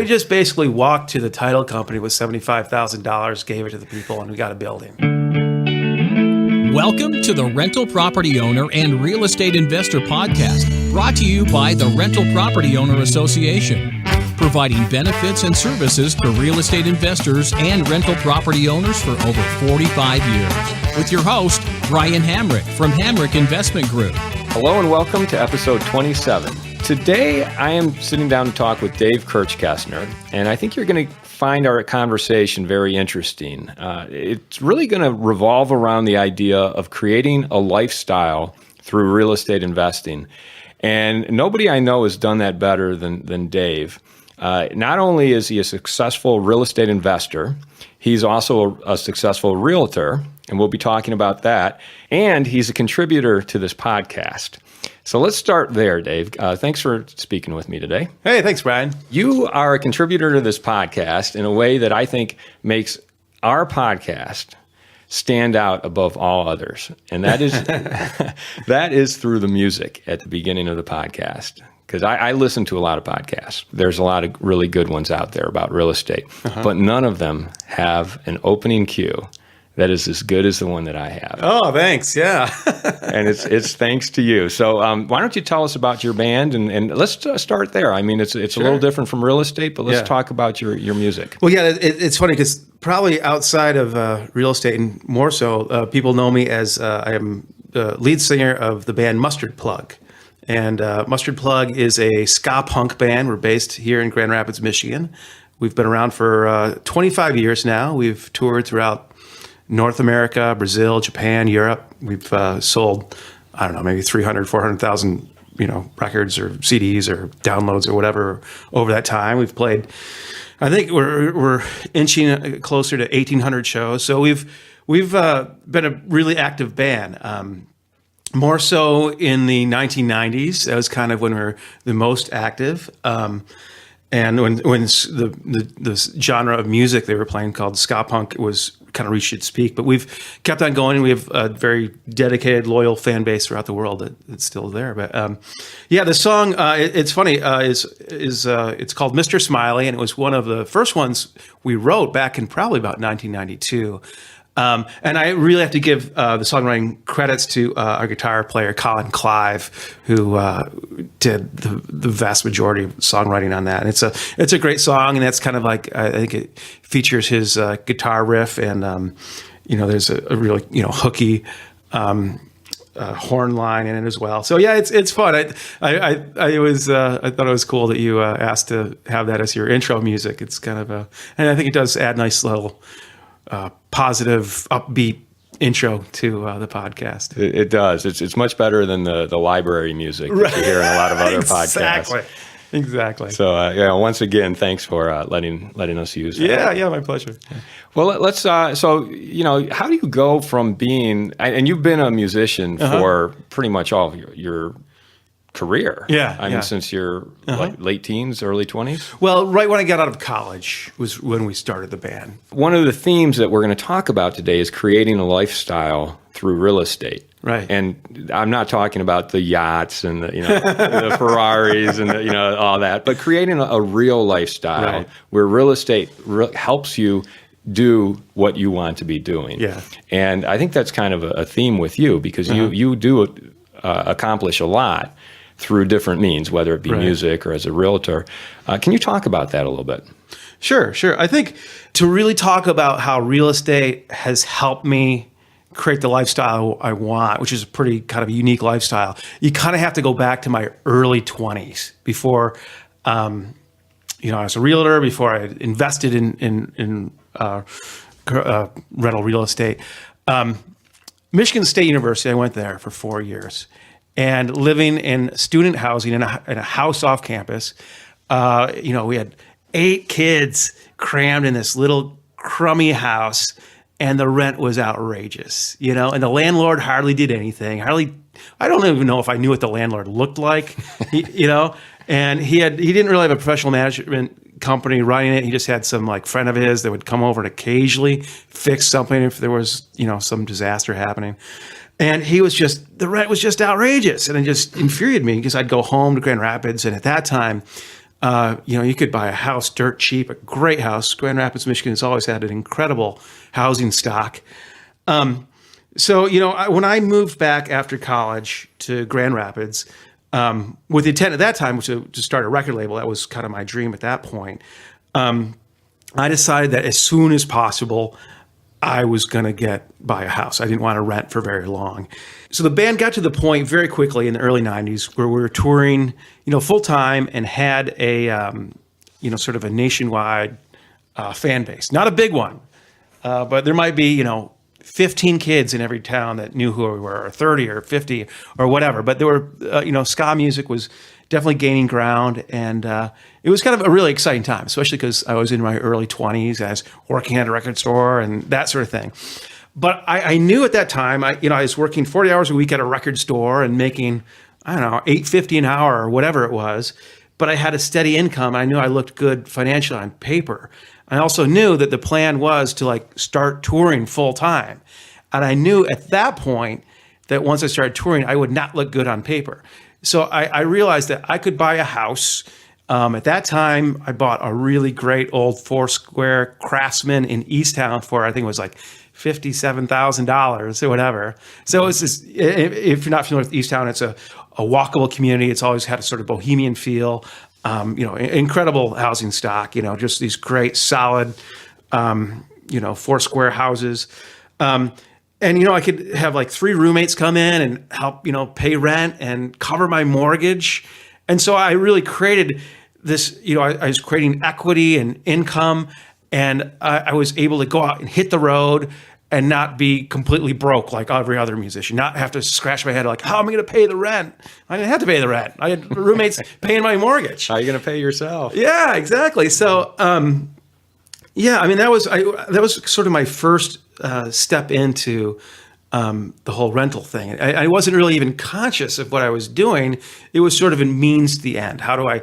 we just basically walked to the title company with $75,000, gave it to the people, and we got a building. Welcome to the Rental Property Owner and Real Estate Investor Podcast, brought to you by the Rental Property Owner Association, providing benefits and services to real estate investors and rental property owners for over 45 years. With your host, Brian Hamrick from Hamrick Investment Group. Hello and welcome to episode 27. Today, I am sitting down to talk with Dave Kirchgessner, and I think you're going to find our conversation very interesting. It's really going to revolve around the idea of creating a lifestyle through real estate investing. And nobody I know has done that better than Dave. Not only is he a successful real estate investor, he's also a successful realtor, and we'll be talking about that. And he's a contributor to this podcast. So let's start there, Dave. Thanks for speaking with me today. Hey, thanks, Brian. You are a contributor to this podcast in a way that I think makes our podcast stand out above all others. And that is that is through the music at the beginning of the podcast. Because I listen to a lot of podcasts. There's a lot of really good ones out there about real estate, but none of them have an opening cue that is as good as the one that I have. Oh, thanks. Yeah. And it's thanks to you. So why don't you tell us about your band, and let's start there. I mean, it's sure. A little different from real estate, but let's talk about your music. Well, yeah, it's funny because probably outside of real estate and more so, people know me as I am the lead singer of the band Mustard Plug. And Mustard Plug is a ska punk band. We're based here in Grand Rapids, Michigan. We've been around for 25 years now. We've toured throughout North America, Brazil, Japan, Europe. We've sold, I don't know, maybe 300, 400,000, records or CDs or downloads or whatever over that time. We've played, I think we're inching closer to 1,800 shows. So we've been a really active band. More so in the 1990s. That was kind of when we were the most active. And when the genre of music they were playing called ska punk was kind of reached its peak. But we've kept on going. We have a very dedicated, loyal fan base throughout the world that's still there. But the song it's funny is it's called Mr. Smiley, and it was one of the first ones we wrote back in probably about 1992. And I really have to give the songwriting credits to our guitar player, Colin Clive, who did the vast majority of songwriting on that. And it's a great song, and that's kind of like, I think it features his guitar riff, and there's a really hooky horn line in it as well. So yeah, it's fun. I thought it was cool that you asked to have that as your intro music. It's kind of and I think it does add nice little positive, upbeat intro to the podcast. It does. It's much better than the library music that you hear in a lot of other podcasts. Exactly. So once again, thanks for letting us use that. Yeah, my pleasure. Well, let's. How do you go from being, and you've been a musician for pretty much all of your career. I mean, since your late teens, early 20s? Well, right when I got out of college was when we started the band. One of the themes that we're going to talk about today is creating a lifestyle through real estate. Right. And I'm not talking about the yachts and the the Ferraris and all that, but creating a real lifestyle where real estate helps you do what you want to be doing. Yeah. And I think that's kind of a theme with you, because you do accomplish a lot through different means, whether it be music or as a realtor. Can you talk about that a little bit? Sure. I think to really talk about how real estate has helped me create the lifestyle I want, which is a pretty kind of a unique lifestyle, you kind of have to go back to my early 20s before, I was a realtor, before I invested in rental real estate. Michigan State University, I went there for 4 years. And living in student housing in a house off campus, we had 8 kids crammed in this little crummy house, and the rent was outrageous, and the landlord hardly did anything. I don't even know if I knew what the landlord looked like, and he didn't really have a professional management company running it. He just had some friend of his that would come over and occasionally fix something if there was, some disaster happening. And the rent was just outrageous. And it just infuriated me because I'd go home to Grand Rapids. And at that time, You could buy a house dirt cheap, a great house. Grand Rapids, Michigan has always had an incredible housing stock. When I moved back after college to Grand Rapids, with the intent at that time was to start a record label, that was kind of my dream at that point. I decided that as soon as possible, I was going to buy a house. I didn't want to rent for very long. So the band got to the point very quickly in the early 90s where we were touring, full time and had a, sort of a nationwide fan base. Not a big one, but there might be, 15 kids in every town that knew who we were, or 30 or 50 or whatever. But there were, ska music was definitely gaining ground. And it was kind of a really exciting time, especially because I was in my early 20s. I was working at a record store and that sort of thing. But I knew at that time, I was working 40 hours a week at a record store and making, $8.50 an hour or whatever it was. But I had a steady income. I knew I looked good financially on paper. I also knew that the plan was to start touring full time. And I knew at that point that once I started touring, I would not look good on paper. So I realized that I could buy a house. At that time, I bought a really great old 4-square Craftsman in Easttown for, I think it was like $57,000 or whatever. So it's this, if you're not familiar with Easttown, it's a walkable community. It's always had a sort of bohemian feel. Incredible housing stock, just these great solid, 4-square houses. I could have 3 roommates come in and help, pay rent and cover my mortgage. And so I really created this, I was creating equity and income, and I was able to go out and hit the road and not be completely broke like every other musician, not have to scratch my head like, how am I going to pay the rent? I didn't have to pay the rent. I had roommates paying my mortgage. How are you going to pay yourself? Yeah, exactly. So, that was sort of my first step into the whole rental thing. I wasn't really even conscious of what I was doing. It was sort of a means to the end. How do I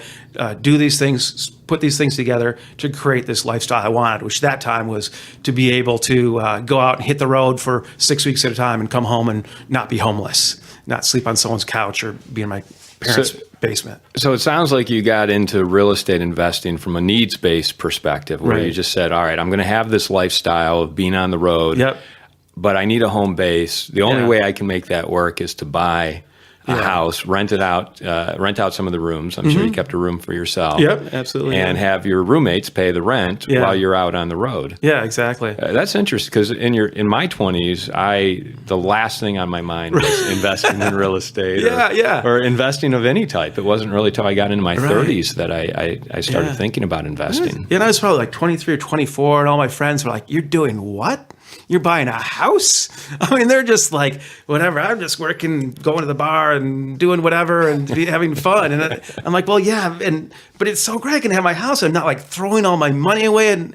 do these things, put these things together to create this lifestyle I wanted, which that time was to be able to go out and hit the road for 6 weeks at a time and come home and not be homeless, not sleep on someone's couch or be in my parents' basement. So it sounds like you got into real estate investing from a needs-based perspective, where you just said, all right, I'm going to have this lifestyle of being on the road. Yep. But I need a home base. The only way I can make that work is to buy a house, rent out some of the rooms. I'm sure you kept a room for yourself. Yep, absolutely. And have your roommates pay the rent while you're out on the road. Yeah, exactly. That's interesting, because in my 20s, the last thing on my mind was investing in real estate or investing of any type. It wasn't really until I got into my 30s that I started thinking about investing. I was probably 23 or 24, and all my friends were like, "You're doing what? You're buying a house?" I mean, they're just like, whatever, I'm just working, going to the bar and doing whatever and having fun. And I'm like, well, yeah, but it's so great I can have my house. I'm not throwing all my money away and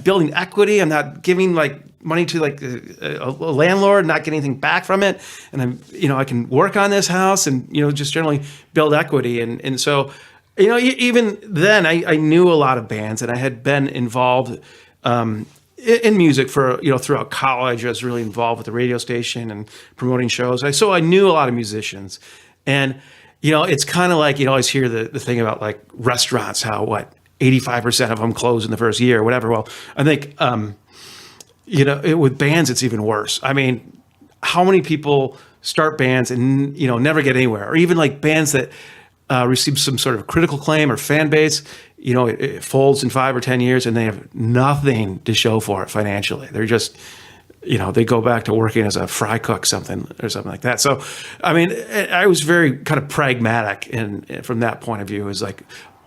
building equity. I'm not giving money to a landlord, not getting anything back from it. And I can work on this house and, just generally build equity. And so, even then I knew a lot of bands, and I had been involved, in music for, throughout college. I was really involved with the radio station and promoting shows. So I knew a lot of musicians. And, it's kind of like, you always hear the thing about restaurants, how 85% of them close in the first year or whatever. Well, I think, with bands, it's even worse. I mean, how many people start bands and, never get anywhere, or even bands that receive some sort of critical acclaim or fan base, it folds in 5 or 10 years and they have nothing to show for it financially. They're just, they go back to working as a fry cook or something like that. So, I mean, I was very kind of pragmatic from that point of view. It was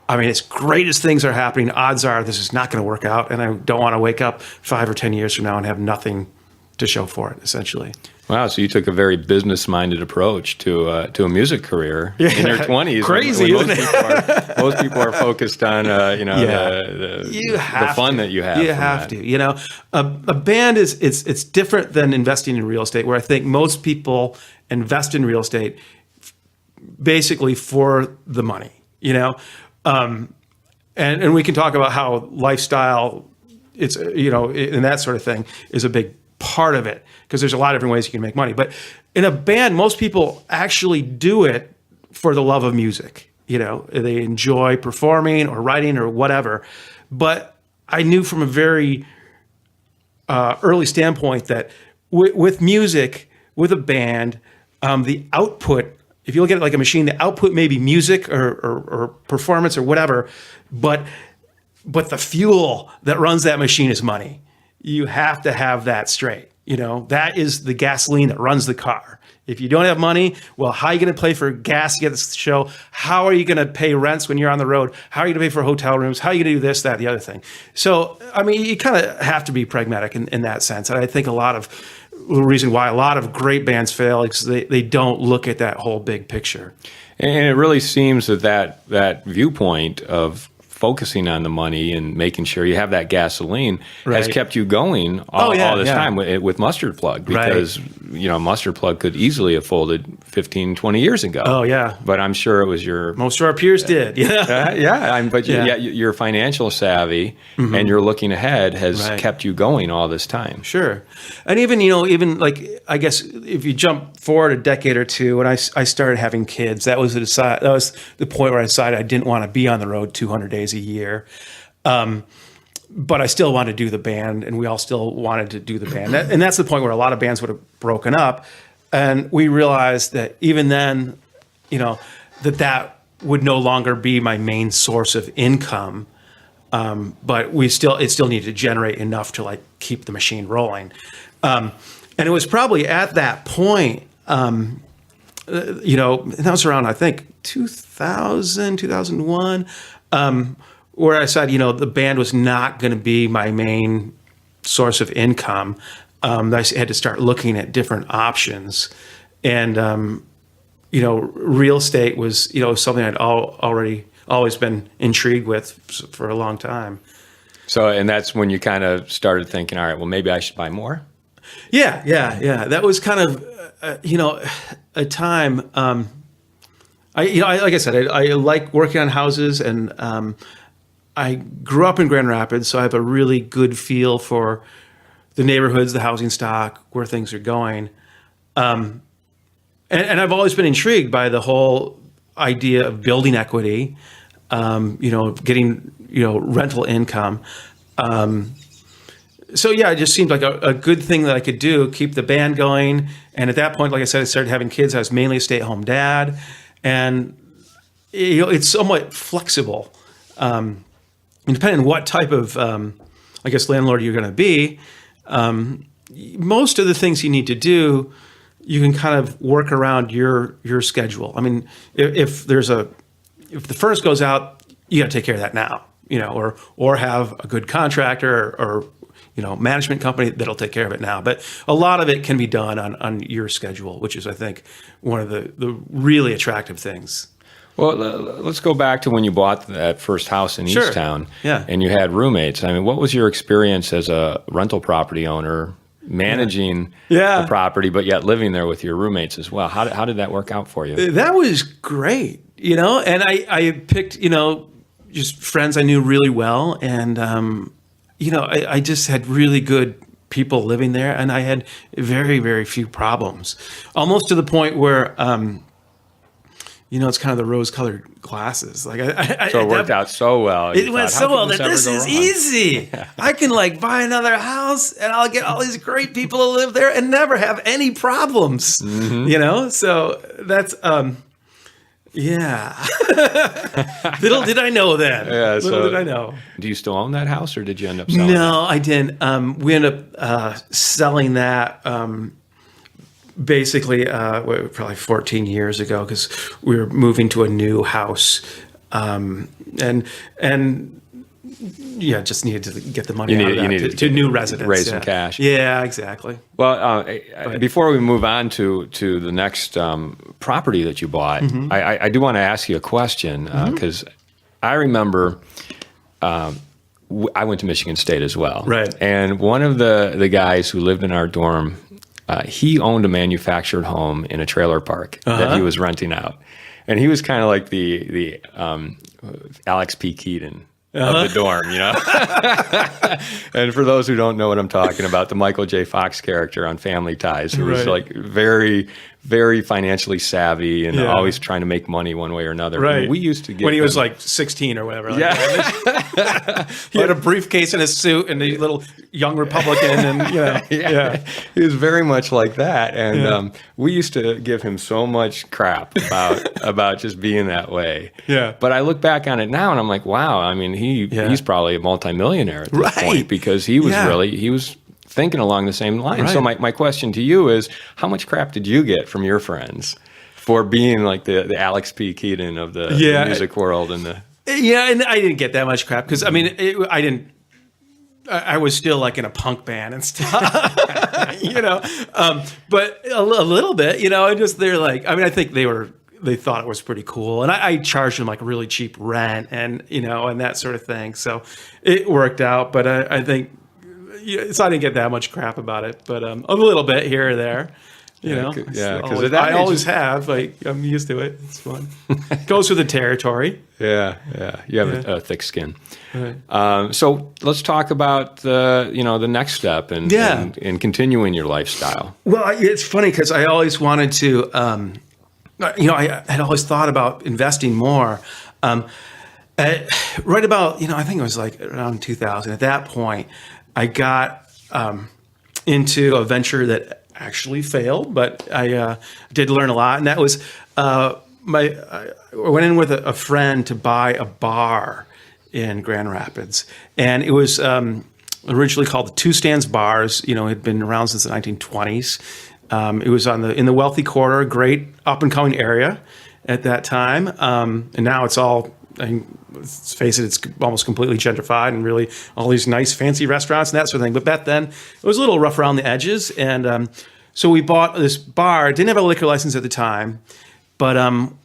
as great as things are happening, odds are this is not going to work out. And I don't want to wake up 5 or 10 years from now and have nothing to show for it, essentially. Wow, so you took a very business-minded approach to a music career in your 20s. Crazy, when isn't it? most people are focused on the fun that you have. You have to. A band it's different than investing in real estate, where I think most people invest in real estate basically for the money. And we can talk about how lifestyle, it's and that sort of thing is a big part of it, because there's a lot of different ways you can make money. But in a band, most people actually do it for the love of music. They enjoy performing or writing or whatever. But I knew from a very early standpoint that with music, with a band, the output, if you look at it like a machine, the output may be music or performance or whatever, but the fuel that runs that machine is money. You have to have that straight. That is the gasoline that runs the car. If you don't have money, well, how are you going to pay for gas to get this show? How are you going to pay rents when you're on the road? How are you going to pay for hotel rooms? How are you going to do this, that, the other thing? So, I mean, you kind of have to be pragmatic in that sense. And I think the reason why a lot of great bands fail is they don't look at that whole big picture. And it really seems that viewpoint of focusing on the money and making sure you have that gasoline has kept you going all this time with Mustard Plug, because Mustard Plug could easily have folded 15, 20 years ago. Oh yeah, but I'm sure it was most of our peers did. Your financial savvy and your looking ahead has kept you going all this time. Sure, and even like, I guess if you jump forward a decade or two, when I started having kids, that was the point where I decided I didn't want to be on the road 200 days a year. But I still wanted to do the band, and we all still wanted to do the band. And that's the point where a lot of bands would have broken up. And we realized that even then, that would no longer be my main source of income. But it still needed to generate enough to like keep the machine rolling. And it was probably at that point, and that was around, I think, 2000, 2001, where I said, the band was not going to be my main source of income. I had to start looking at different options. And, real estate was, something I'd always been intrigued with for a long time. So, and that's when you kind of started thinking, all right, well, maybe I should buy more? Yeah. That was kind of, a time, like I said, I like working on houses, and I grew up in Grand Rapids, so I have a really good feel for the neighborhoods, the housing stock, where things are going. And I've always been intrigued by the whole idea of building equity, getting, rental income. So yeah, it just seemed like a good thing that I could do, keep the band going. And at that point, like I said, I started having kids. I was mainly a stay-at-home dad, and it's somewhat flexible. And depending on what type of, landlord you're going to be, most of the things you need to do, you can kind of work around your schedule. I mean, if the furnace goes out, you got to take care of that now, or have a good contractor or management company that'll take care of it now. But a lot of it can be done on your schedule, which is, I think, one of the really attractive things. Well, let's go back to when you bought that first house in Easttown, and you had roommates. I mean, what was your experience as a rental property owner, managing the property, but yet living there with your roommates as well? How did that work out for you? That was great, and I picked, just friends I knew really well, and, I just had really good people living there, and I had very, very few problems, almost to the point where, it's kind of the rose-colored glasses. Like so it worked out so well. It went so well that this is easy. I can buy another house, and I'll get all these great people to live there and never have any problems. Mm-hmm. So that's Little did I know that. Yeah, Little did I know. Do you still own that house, or did you end up selling it? No, I didn't. We ended up selling that. Basically, probably 14 years ago, because we were moving to a new house, and just needed to get the money to new residents, raise some cash. Yeah, exactly. Well, before we move on to the next property that you bought, mm-hmm. I do want to ask you a question, because I remember I went to Michigan State as well, right? And one of the guys who lived in our dorm. He owned a manufactured home in a trailer park that he was renting out, and he was kind of like the Alex P. Keaton of the dorm, And for those who don't know what I'm talking about, the Michael J. Fox character on Family Ties, who was like very, very financially savvy and Yeah. always trying to make money one way or another. Right. We used to get when he was them- like 16 or whatever. Like Yeah. that. He had a briefcase and a suit and a little young Republican, and yeah. He was very much like that, and Yeah. we used to give him so much crap about just being that way. Yeah. But I look back on it now, and I'm like, wow. I mean, he's probably a multimillionaire at this Right. point, because he was Yeah. he was thinking along the same line. So Right. my question to you is, how much crap did you get from your friends for being like the Alex P. Keaton of the music world and the? Yeah, and I didn't get that much crap because I mean, I didn't. I was still like in a punk band and stuff, but a little bit, and just they're like, I mean, I think they thought it was pretty cool, and I charged them like really cheap rent and and that sort of thing, so it worked out. But I think so I didn't get that much crap about it, but a little bit here or there. Because I always have. Like, I'm used to it. It's fun. Goes with the territory. Yeah. You have a thick skin. Right. So let's talk about the next step and continuing your lifestyle. Well, it's funny because I always wanted to. I had always thought about investing more. Right about I think it was like around 2000. At that point, I got into a venture that actually failed, but I did learn a lot, and that was I went in with a friend to buy a bar in Grand Rapids, and it was originally called the Two Stands Bars. It had been around since the 1920s. It was in the wealthy quarter, great up and coming area at that time, and now it's all. Let's face it, it's almost completely gentrified, and really all these nice fancy restaurants and that sort of thing. But back then, it was a little rough around the edges. And so we bought this bar. It didn't have a liquor license at the time, but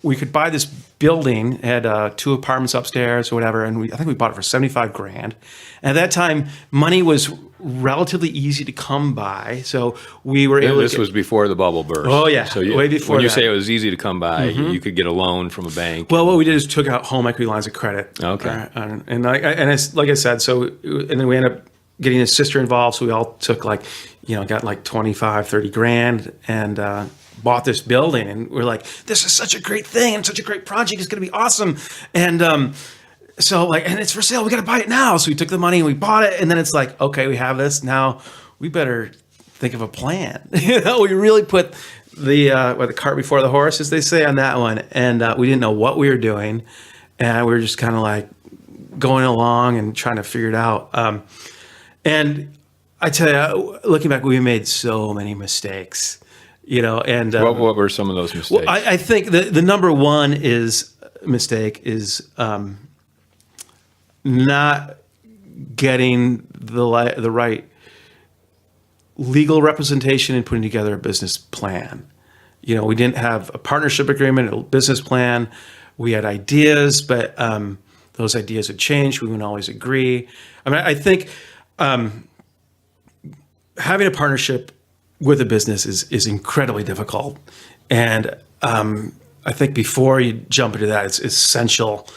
we could buy this building. It had 2 apartments upstairs or whatever. And I think we bought it for $75,000. And at that time, money was relatively easy to come by. So we were able This was before the bubble burst. Oh, yeah. So Way before when you that. say it was easy to come by, you could get a loan from a bank. Well, what we did is took out home equity lines of credit. Okay. And like I said, and then we ended up getting his sister involved. So we all took got like 25, 30 grand and bought this building. And we're like, this is such a great thing and such a great project. It's going to be awesome. And so and it's for sale. We got to buy it now. So we took the money and we bought it. And then it's like, okay, we have this. Now we better think of a plan. We really put the cart before the horse, as they say on that one. And we didn't know what we were doing. And we were just kind of like going along and trying to figure it out. And I tell you, looking back, we made so many mistakes, and What were some of those mistakes? well, I think the number one mistake is not getting the right legal representation and putting together a business plan. We didn't have a partnership agreement, a business plan. We had ideas, but those ideas had changed. We wouldn't always agree. I mean, I think having a partnership with a business is incredibly difficult. And I think before you jump into that, it's essential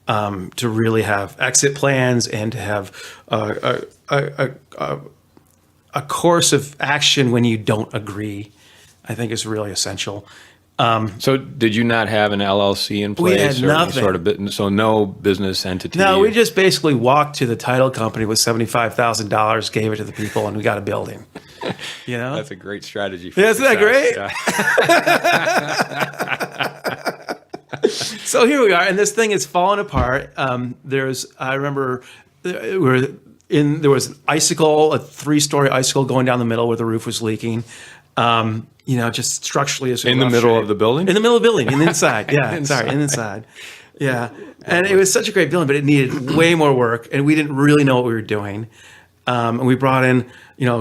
to really have exit plans and to have a course of action when you don't agree. I think is really essential. So did you not have an LLC in place? We had or any nothing. sort of so no business entity? No, we just basically walked to the title company with $75,000, gave it to the people, and we got a building. That's a great strategy. For Isn't that success. great? So here we are, and this thing is falling apart. I remember there was an icicle, a 3-story icicle going down the middle where the roof was leaking. Just structurally as In the middle of the building? In the middle of the building, in the inside. Yeah, in the inside. Yeah, and it was such a great building, but it needed way more work, and we didn't really know what we were doing. And we brought in,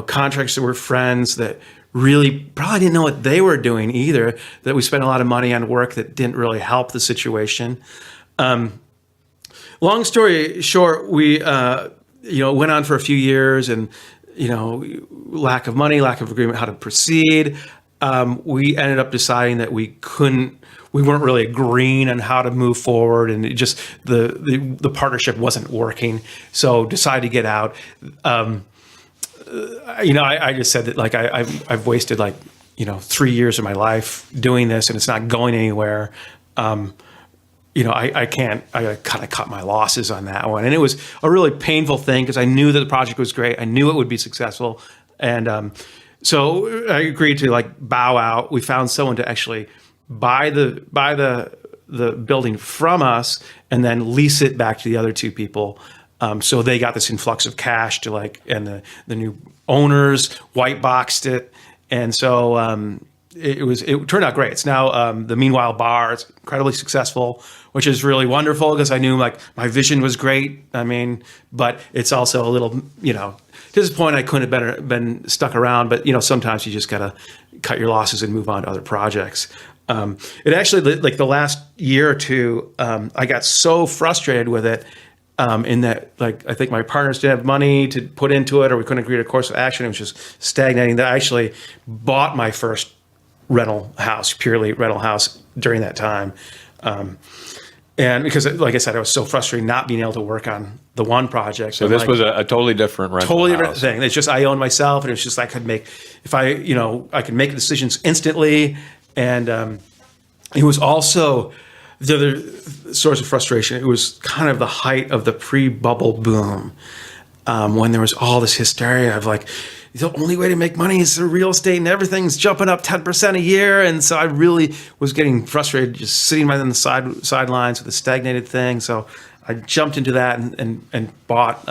contractors that were friends that really probably didn't know what they were doing either. That we spent a lot of money on work that didn't really help the situation. Long story short, we went on for a few years, and lack of money, lack of agreement how to proceed. We ended up deciding that we weren't really agreeing on how to move forward, and it just the partnership wasn't working. So decided to get out. I just said that I've wasted like 3 years of my life doing this and it's not going anywhere. I kind of cut my losses on that one. And it was a really painful thing because I knew that the project was great. I knew it would be successful. And so I agreed to like bow out. We found someone to actually buy the building from us and then lease it back to the other two people. So they got this influx of cash to and the new owners white boxed it. And so it turned out great. It's now the Meanwhile Bar. It's incredibly successful, which is really wonderful because I knew like my vision was great. I mean, but it's also a little, to this point I couldn't have been stuck around. But sometimes you just gotta cut your losses and move on to other projects. It actually, like the last year or two, I got so frustrated with it. In that, like, I think my partners didn't have money to put into it, or we couldn't agree to a course of action. It was just stagnating. That I actually bought my first purely rental house during that time. And because, like I said, I was so frustrated not being able to work on the one project. So this was a totally different rental totally house. Different thing. It's just I owned myself, and it was just I could make I could make decisions instantly, and it was also the other source of frustration. It was kind of the height of the pre-bubble boom, when there was all this hysteria of like, the only way to make money is through real estate and everything's jumping up 10% a year. And so I really was getting frustrated just sitting right on the sidelines with a stagnated thing. So I jumped into that and bought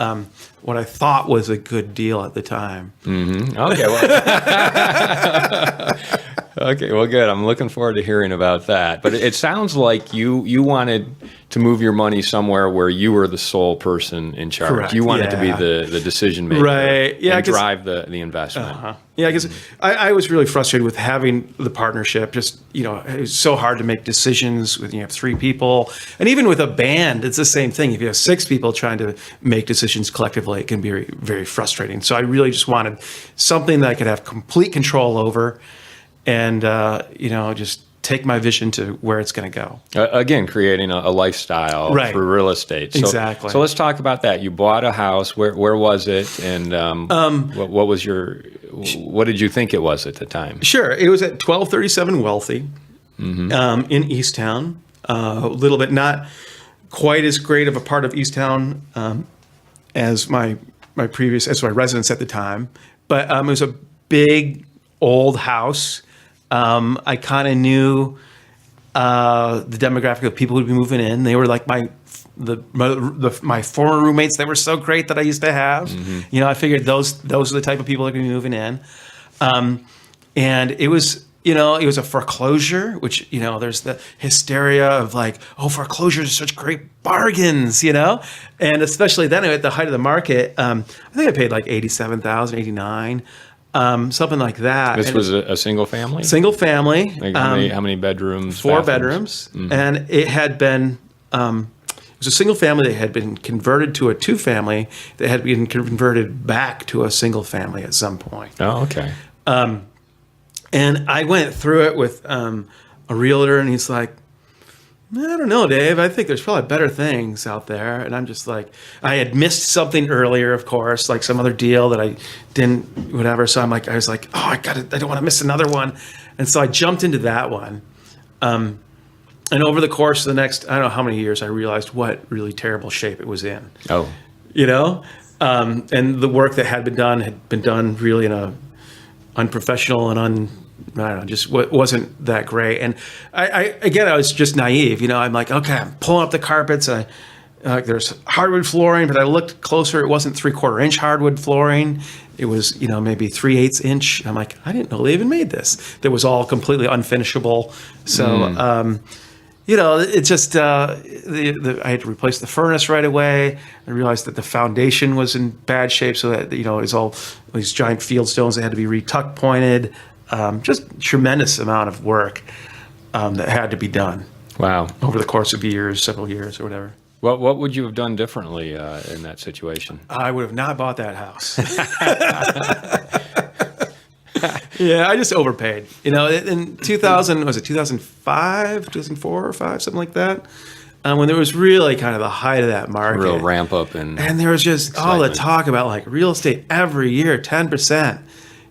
what I thought was a good deal at the time. Mm-hmm. Okay, well, okay, well, good. I'm looking forward to hearing about that. But it sounds like you wanted to move your money somewhere where you were the sole person in charge. Correct. You wanted to be the decision maker, right? Yeah, and drive the investment. Uh-huh. Yeah, because I was really frustrated with having the partnership. Just it was so hard to make decisions with have 3 people, and even with a band, it's the same thing. If you have 6 people trying to make decisions collectively, it can be very, very frustrating. So I really just wanted something that I could have complete control over, and just take my vision to where it's going to go. Again, creating a lifestyle for real estate. So, exactly. So let's talk about that. You bought a house. Where was it? And what was what did you think it was at the time? Sure. It was at 1237 Wealthy, in Easttown. A little bit not quite as great of a part of Easttown as my residence at the time, but it was a big old house. I kind of knew the demographic of people who'd be moving in. They were like my former roommates. They were so great that I used to have. Mm-hmm. I figured those are the type of people that are going to be moving in. And it was a foreclosure, which there's the hysteria of like, oh, foreclosures are such great bargains, and especially then at the height of the market. I think I paid like $87,000, $89,000. Something like that. This was a single family? Single family. Like how many bedrooms? 4 bathrooms? bedrooms. Mm-hmm. And it had been, it was a single family that had been converted to a 2-family that had been converted back to a single family at some point. Oh, okay. And I went through it with a realtor, and he's like, I don't know, Dave. I think there's probably better things out there. And I'm just like, I had missed something earlier, of course, like some other deal that I didn't, whatever. So I was like, I don't want to miss another one. And so I jumped into that one. And over the course of the next, I don't know how many years, I realized what really terrible shape it was in. Oh. And the work that had been done really in a unprofessional and I don't know, just wasn't that great. And I was just naive. I'm like, okay, I'm pulling up the carpets. There's hardwood flooring, but I looked closer. It wasn't 3/4 inch hardwood flooring. It was, maybe 3/8 inch. I'm like, I didn't know they even made this. That was all completely unfinishable. So, it just, I had to replace the furnace right away. I realized that the foundation was in bad shape. So that, it was all these giant field stones that had to be re-tuck pointed. Just tremendous amount of work that had to be done. Wow. Over the course of several years or whatever. What would you have done differently in that situation? I would have not bought that house. Yeah, I just overpaid. In 2005, 2004 or 5, something like that, when there was really kind of the height of that market. Real ramp up. And there was just all the talk about like real estate every year, 10%.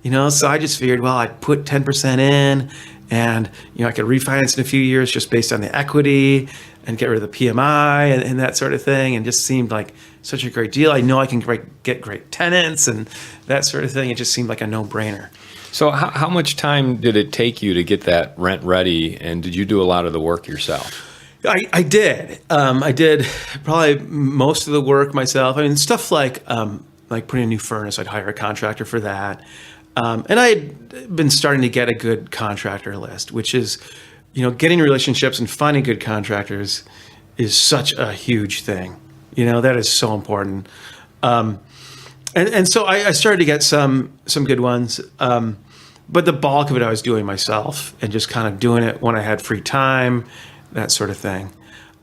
So I just figured, well, I'd put 10% in, and I could refinance in a few years just based on the equity and get rid of the PMI and that sort of thing, and just seemed like such a great deal. I know I can get great tenants and that sort of thing. It just seemed like a no-brainer. So how much time did it take you to get that rent ready, and did you do a lot of the work yourself? I did. I did probably most of the work myself. I mean, stuff like putting a new furnace, I'd hire a contractor for that. And I had been starting to get a good contractor list, which is, getting relationships and finding good contractors is such a huge thing. That is so important. And so I started to get some good ones. But the bulk of it I was doing myself and just kind of doing it when I had free time, that sort of thing.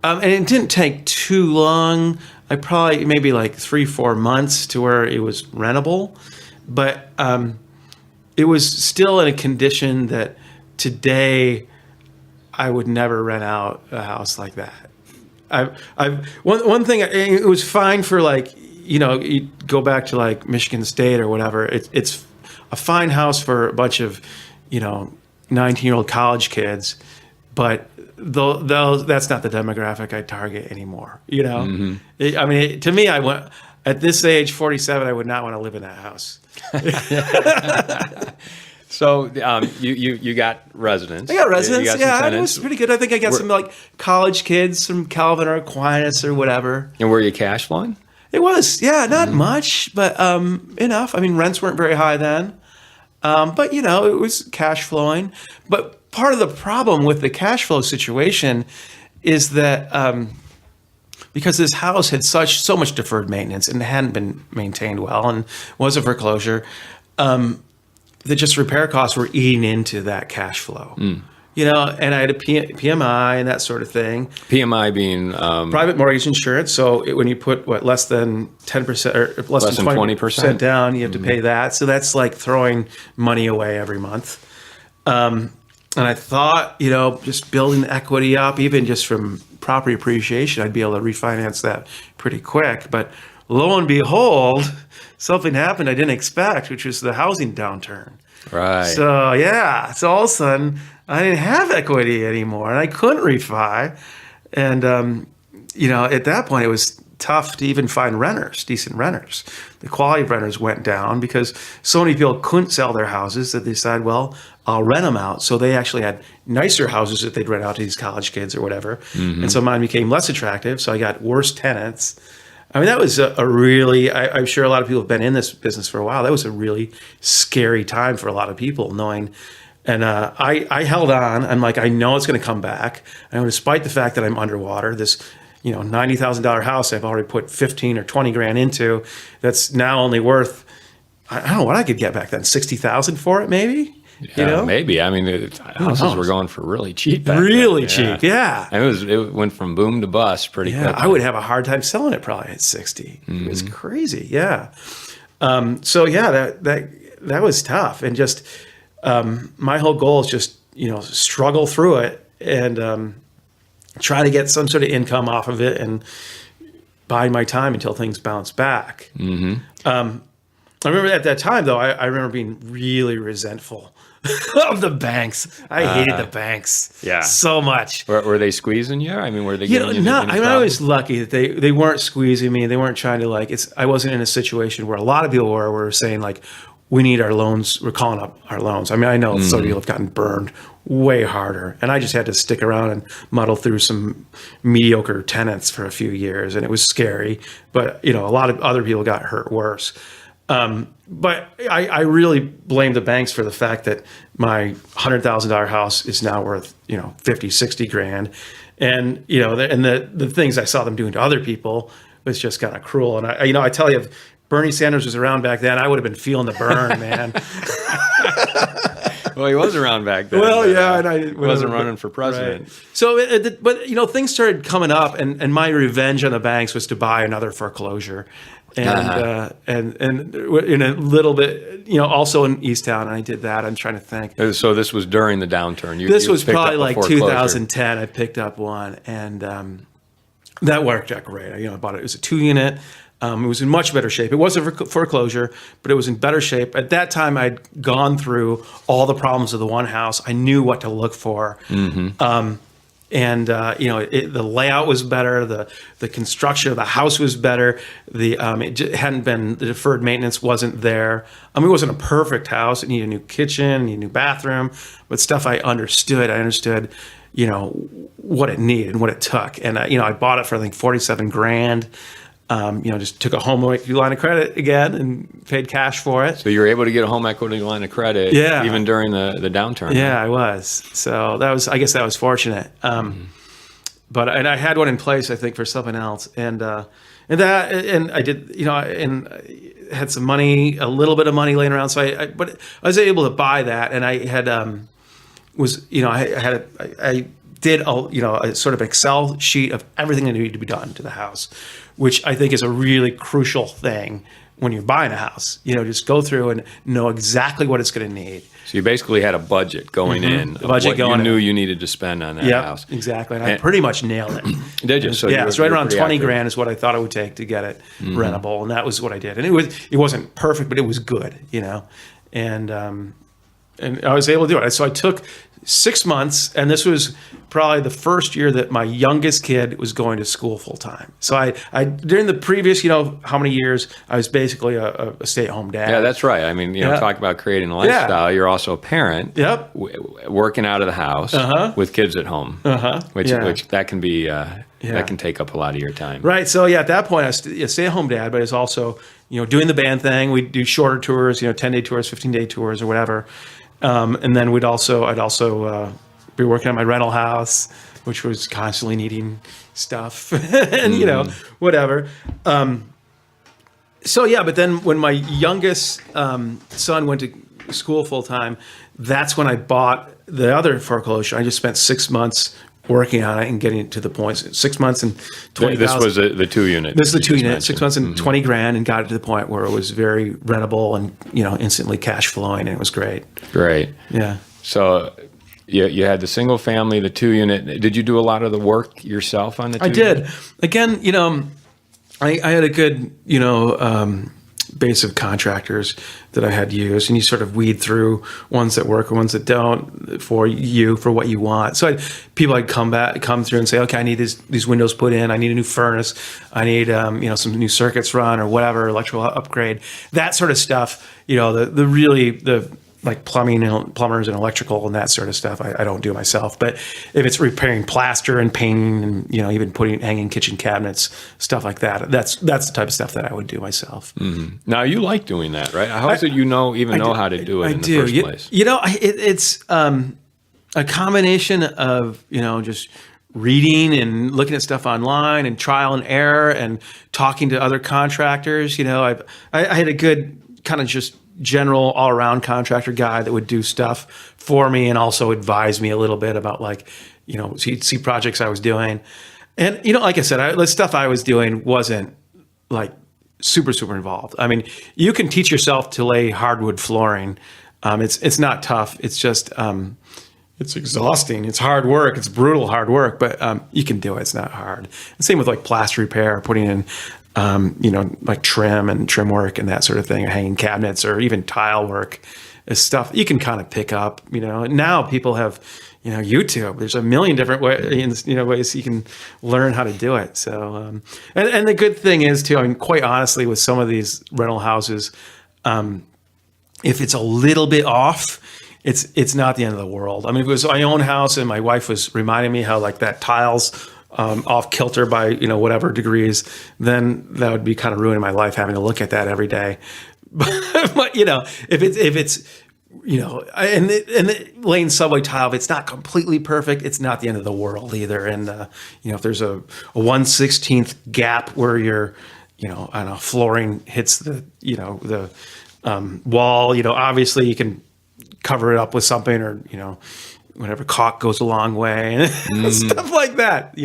And it didn't take too long. I probably maybe like 3-4 months to where it was rentable. But it was still in a condition that today I would never rent out a house like that. One thing, it was fine for you go back to like Michigan State or whatever. It's a fine house for a bunch of 19-year-old college kids, but those that's not the demographic I target anymore. To me, at this age, 47, I would not want to live in that house. So you got residents. I got residents. You got some Yeah, it tenants. was pretty good. I think I got some like college kids from Calvin or Aquinas or whatever. And were you cash flowing? It was, yeah, not much, but enough. I mean, rents weren't very high then, but it was cash flowing. But part of the problem with the cash flow situation is that because this house had so much deferred maintenance and hadn't been maintained well and was a foreclosure, that just repair costs were eating into that cash flow. And I had a PMI and that sort of thing. PMI being Private mortgage insurance. So when you put less than 10% or less than 20% down, you have to pay that. So that's like throwing money away every month. And I thought, just building the equity up, even just from property appreciation, I'd be able to refinance that pretty quick. But lo and behold, something happened I didn't expect, which was the housing downturn. right. So all of a sudden I didn't have equity anymore, and I couldn't refi. And at that point, it was tough to even find decent renters. The quality of renters went down because so many people couldn't sell their houses that they decided, well, I'll rent them out. So they actually had nicer houses that they'd rent out to these college kids or whatever. And so mine became less attractive. So I got worse tenants. I mean, that was a really, I'm sure a lot of people have been in this business for a while. That was a really scary time for a lot of people knowing. And I held on. I'm like, I know it's going to come back. And despite the fact that I'm underwater, this $90,000 house I've already put 15 or 20 grand into, that's now only worth, I don't know what I could get back then, 60,000 for it maybe? Maybe. I mean, houses were going for really cheap back Really then. cheap, yeah. And it went from boom to bust pretty Yeah, quickly. I would have a hard time selling it probably at 60. It was crazy, yeah. So yeah, that was tough. And just my whole goal is just, struggle through it and try to get some sort of income off of it and buy my time until things bounce back. I remember at that time, though, I remember being really resentful of the banks. I hated the banks so much. Were they squeezing you? I mean, were they giving you no, any I was lucky that they weren't squeezing me. They weren't trying to I wasn't in a situation where a lot of people were saying we need our loans. We're calling up our loans. I mean, I know some people have gotten burned way harder, and I just had to stick around and muddle through some mediocre tenants for a few years, and it was scary. But a lot of other people got hurt worse. But I really blame the banks for the fact that my $100,000 house is now worth 50, 60 grand, and the things I saw them doing to other people was just kind of cruel. And I tell you, if Bernie Sanders was around back then, I would have been feeling the burn, man. Well, he was around back then. Well, yeah, and I wasn't running for president. Right. So, but things started coming up, and my revenge on the banks was to buy another foreclosure, and in a little bit, also in Easttown, and I did that. I'm trying to think. So this was during the downturn. This was picked probably up a like foreclosure. 2010. I picked up one, and that worked out great. I bought it. It was a 2-unit. It was in much better shape. It wasn't foreclosure, but it was in better shape. At that time, I'd gone through all the problems of the one house. I knew what to look for. The layout was better. The construction of the house was better. The deferred maintenance wasn't there. It wasn't a perfect house. It needed a new kitchen, needed a new bathroom, but stuff I understood. I understood, what it needed and what it took. And I bought it for I think $47,000. Just took a home equity line of credit again and paid cash for it. So you were able to get a home equity line of credit, even during the downturn. Yeah, I was. So I guess that was fortunate. But I had one in place, I think, for something else, and I did, and I had some money, a little bit of money laying around. So but I was able to buy that, and I had I did a sort of Excel sheet of everything that needed to be done to the house, which I think is a really crucial thing when you're buying a house. Just go through and know exactly what it's going to need. So you basically had a budget going in. A budget going in. You knew you needed to spend on that house. Exactly. And I pretty much nailed it. Did you? So it's right around $20,000 is what I thought it would take to get it rentable, and that was what I did. And it wasn't perfect, but it was good. And I was able to do it. So I took 6 months, and this was probably the first year that my youngest kid was going to school full time. So I during the previous, how many years, I was basically a stay-at-home dad. Yeah, that's right. I mean, talk about creating a lifestyle. Yeah. You're also a parent. Yep. Working out of the house with kids at home, which that can be that can take up a lot of your time. Right. So at that point, I was a stay-at-home dad, but I was also doing the band thing. We'd do shorter tours, 10-day tours, 15-day tours, or whatever. And then I'd also be working on my rental house, which was constantly needing stuff and, whatever. But then when my youngest son went to school full time, that's when I bought the other foreclosure. I just spent 6 months working on it and getting it to the point. 6 months and $20,000. This was the 2-unit. This is the 2-unit. 6 months and $20,000, and got it to the point where it was very rentable and instantly cash flowing, and it was great. Great. Yeah. So you had the single family, the 2-unit. Did you do a lot of the work yourself on the 2-unit? I did. Again, I had a good base of contractors that I had used, and you sort of weed through ones that work or ones that don't for what you want. So people I'd come through and say, okay, I need these windows put in, I need a new furnace, I need some new circuits run or whatever, electrical upgrade, that sort of stuff. The like plumbers and electrical and that sort of stuff, I don't do myself. But if it's repairing plaster and painting and even hanging kitchen cabinets, stuff like that, that's the type of stuff that I would do myself. Mm-hmm. Now you like doing that, right? How is it know how to do it in the first place? It's a combination of just reading and looking at stuff online and trial and error and talking to other contractors. I had a good kind of just general all-around contractor guy that would do stuff for me and also advise me a little bit about see projects I was doing. And, like I said, the stuff I was doing wasn't like super, super involved. I mean, you can teach yourself to lay hardwood flooring. It's not tough. It's just, it's exhausting. It's hard work. It's brutal hard work, but you can do it. It's not hard. And same with like plaster repair, putting in like trim work and that sort of thing, or hanging cabinets, or even tile work is stuff you can kind of pick up. Now people have, YouTube. There's a million different ways you can learn how to do it. So, and the good thing is too, I mean, quite honestly, with some of these rental houses, if it's a little bit off, it's not the end of the world. I mean, if it was my own house and my wife was reminding me how like that tile's off kilter by whatever degrees, then that would be kind of ruining my life having to look at that every day. But if it's and laying subway tile, if it's not completely perfect, it's not the end of the world either. And if there's a 1/16 gap where your flooring hits the wall, obviously you can cover it up with something, or whatever, caulk goes a long way, and stuff like that,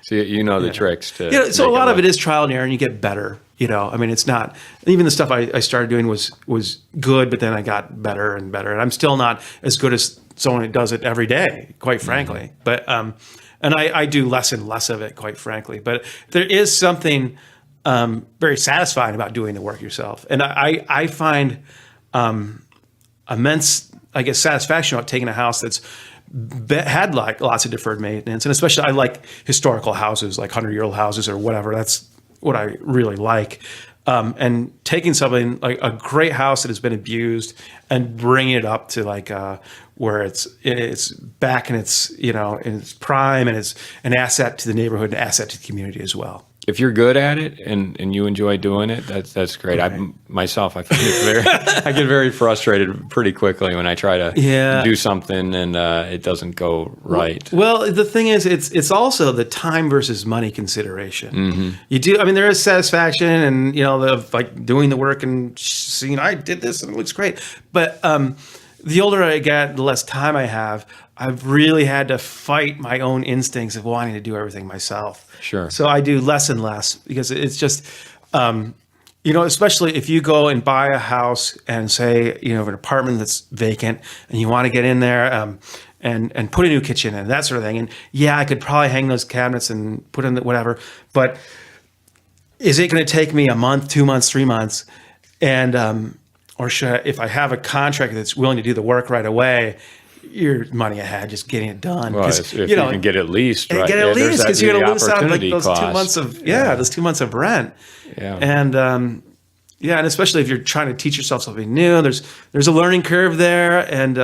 So the tricks to. So a lot of it is trial and error, and you get better. I mean, it's not even the stuff I started doing was good, but then I got better and better, and I'm still not as good as someone who does it every day, quite frankly. But and I do less and less of it, quite frankly. But there is something very satisfying about doing the work yourself. And I find immense, I guess, satisfaction about taking a house that's had like lots of deferred maintenance. And especially I like historical houses, like 100-year-old houses or whatever. That's what I really like. And taking something like a great house that has been abused and bringing it up to like where it's back in its, in its prime, and it's an asset to the neighborhood, an asset to the community as well. If you're good at it and you enjoy doing it, that's great. Right. I get very frustrated pretty quickly when I try to do something and it doesn't go right. Well, the thing is, it's also the time versus money consideration. Mm-hmm. You do, I mean, there is satisfaction and of like doing the work and seeing I did this and it looks great. But the older I get, the less time I have. I've really had to fight my own instincts of wanting to do everything myself. Sure. So I do less and less because it's just, especially if you go and buy a house and say, an apartment that's vacant and you want to get in there and put a new kitchen in, that sort of thing. And I could probably hang those cabinets and put in whatever, but is it going to take me a month, 2 months, 3 months? And, or should I, if I have a contractor that's willing to do the work right away, you're money ahead, just getting it done. Well, if you can get at least, right? Get at least, because you're going to lose out on like those cost. 2 months of those 2 months of rent. Yeah. And and especially if you're trying to teach yourself something new, there's a learning curve there, and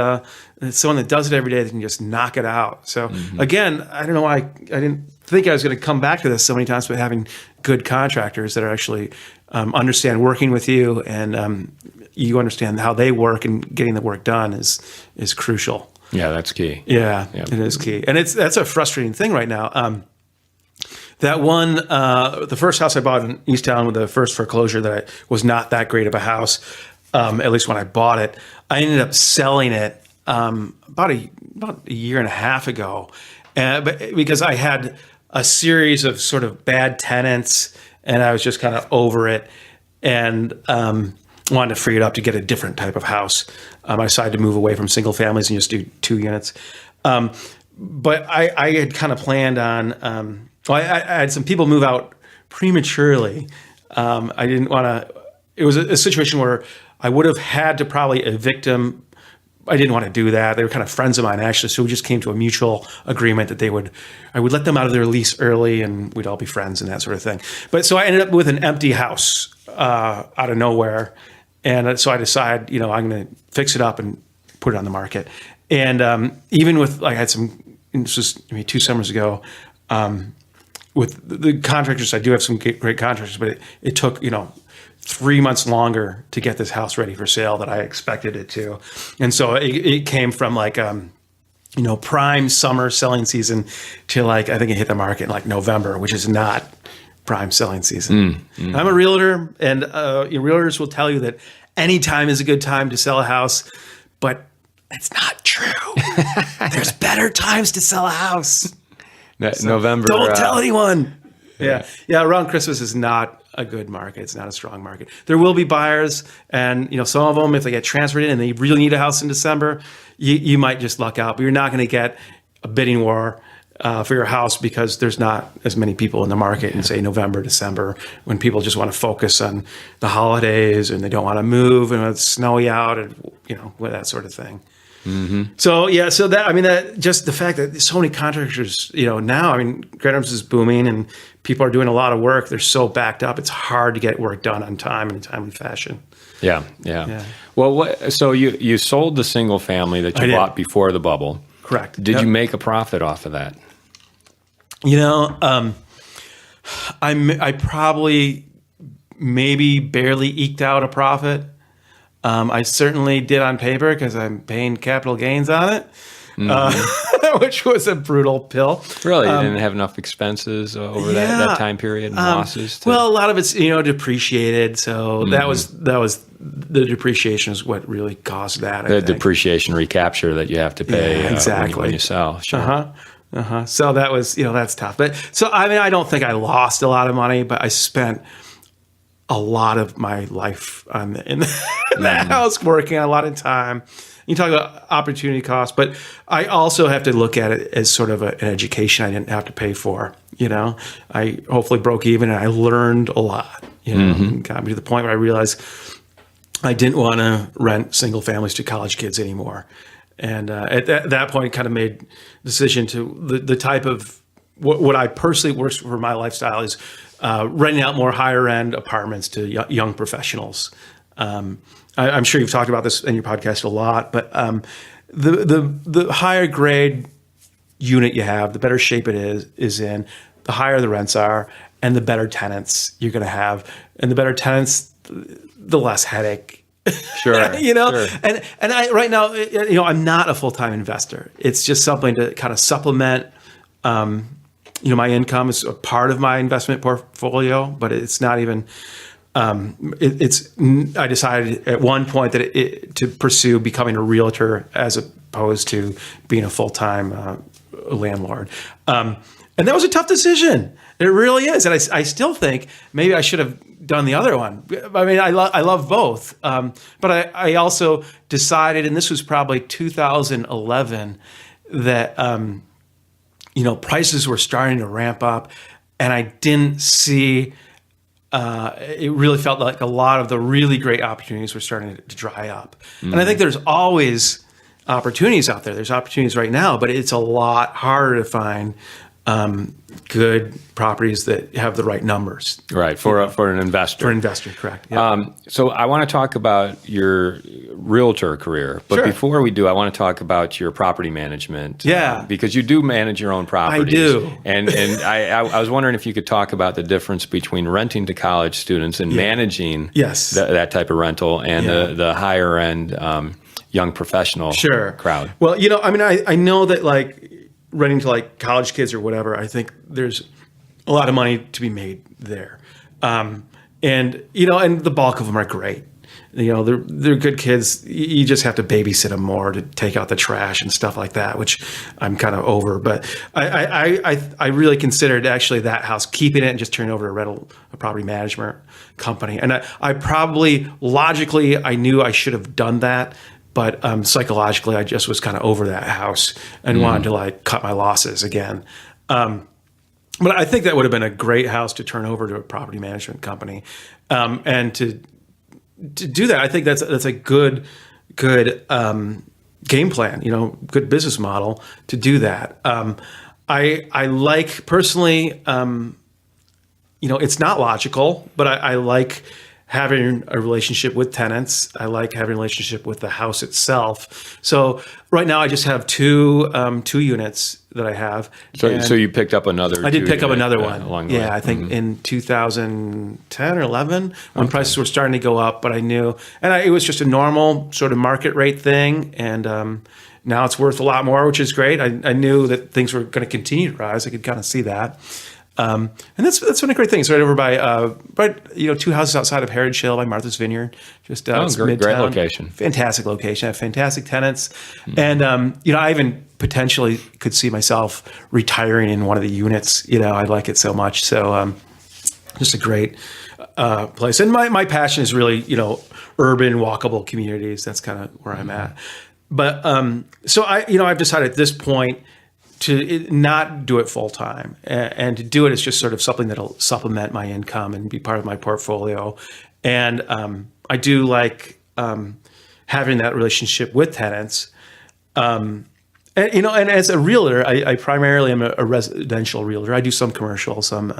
it's someone that does it every day that can just knock it out. So again, I don't know why I didn't think I was going to come back to this so many times, but having good contractors that are actually understand working with you and you understand how they work and getting the work done is crucial. Yeah, that's key. Yeah, it is key. And that's a frustrating thing right now. That one, the first house I bought in East Town with the first foreclosure that was not that great of a house, at least when I bought it, I ended up selling it about a year and a half ago, but because I had a series of sort of bad tenants and I was just kind of over it and wanted to free it up to get a different type of house. I decided to move away from single families and just do 2 units. But I had kind of planned on, I had some people move out prematurely. I didn't want to, it was a situation where I would have had to probably evict them. I didn't want to do that. They were kind of friends of mine, actually. So we just came to a mutual agreement that I would let them out of their lease early and we'd all be friends and that sort of thing. But so I ended up with an empty house out of nowhere. And so I decided, I'm going to fix it up and put it on the market. And even with, I had this was 2 summers ago, with the contractors, I do have some great contractors, but it took, 3 months longer to get this house ready for sale than I expected it to. And so it came from like, prime summer selling season to like, I think it hit the market in like November, which is not prime selling season. I'm a realtor, and realtors will tell you that any time is a good time to sell a house, but it's not true. There's better times to sell a house. November. Don't tell anyone. Yeah. Around Christmas is not a good market. It's not a strong market. There will be buyers, and some of them, if they get transferred in and they really need a house in December, you might just luck out. But you're not going to get a bidding war for your house because there's not as many people in the market in, say, November, December, when people just want to focus on the holidays and they don't want to move and it's snowy out and that sort of thing. So that just the fact that so many contractors, now, Grand Rapids is booming and people are doing a lot of work. They're so backed up. It's hard to get work done on time in a timely fashion. Yeah. Well, so you sold the single family that you bought before the bubble. Correct. Did you make a profit off of that? I probably maybe barely eked out a profit. I certainly did on paper because I'm paying capital gains on it, which was a brutal pill. Really? You didn't have enough expenses over that time period and losses? Well, a lot of it's, depreciated. So that was the depreciation is what really caused that. The depreciation recapture that you have to pay exactly. when you sell. Sure. So that was, that's tough. But so, I don't think I lost a lot of money, but I spent a lot of my life in that house, working a lot of time. You talk about opportunity cost, but I also have to look at it as sort of an education I didn't have to pay for. I hopefully broke even, and I learned a lot. And got me to the point where I realized I didn't want to rent single families to college kids anymore. And at that point, kind of made the decision to the type of what I personally works for my lifestyle is renting out more higher end apartments to young professionals. I'm sure you've talked about this in your podcast a lot, but the higher grade unit you have, the better shape it is in, the higher the rents are, and the better tenants you're going to have, and the better tenants, the less headache. Sure. Sure. And I right now, I'm not a full-time investor. It's just something to kind of supplement. My income is a part of my investment portfolio, but it's not even. I decided at one point that to pursue becoming a realtor as opposed to being a full-time landlord. And that was a tough decision. It really is. And I still think maybe I should have done the other one. I mean, I love both. But I also decided, and this was probably 2011, that, prices were starting to ramp up, and I didn't see, it really felt like a lot of the really great opportunities were starting to dry up. And I think there's always opportunities out there. There's opportunities right now, but it's a lot harder to find good properties that have the right numbers. Right, for an investor. For an investor, correct. Yeah. So I want to talk about your realtor career, but Sure. before we do, I want to talk about your property management. Yeah. Because you do manage your own properties. I do. And I was wondering if you could talk about the difference between renting to college students and managing Yes. that type of rental and the higher end young professional crowd. Well, I know that like renting to like college kids or whatever, I think there's a lot of money to be made there. And the bulk of them are great. They're good kids. You just have to babysit them more to take out the trash and stuff like that, which I'm kind of over. But I really considered actually that house, keeping it and just turning it over to a property management company. And I probably logically, I knew I should have done that. But psychologically, I just was kind of over that house and wanted to like cut my losses again. But I think that would have been a great house to turn over to a property management company, and to do that, I think that's a good game plan. Good business model to do that. I like personally. It's not logical, but I like having a relationship with tenants. I like having a relationship with the house itself. So right now I just have two units that I have. So you picked up another. I did pick up another one. Along the way. I think in 2010 or 11 when prices were starting to go up, but I knew, and it was just a normal sort of market rate thing. And now it's worth a lot more, which is great. I knew that things were going to continue to rise. I could kind of see that. And that's been a great thing. It's right over by, two houses outside of Heritage Hill by Martha's Vineyard. Just great location. Fantastic location. I have fantastic tenants, and I even potentially could see myself retiring in one of the units. I like it so much. So just a great place. And my passion is really urban walkable communities. That's kind of where I'm at. But so I've decided at this point to not do it full time, and to do it as just sort of something that'll supplement my income and be part of my portfolio. And I do like having that relationship with tenants. And as a realtor, I primarily am a residential realtor. I do some commercial, some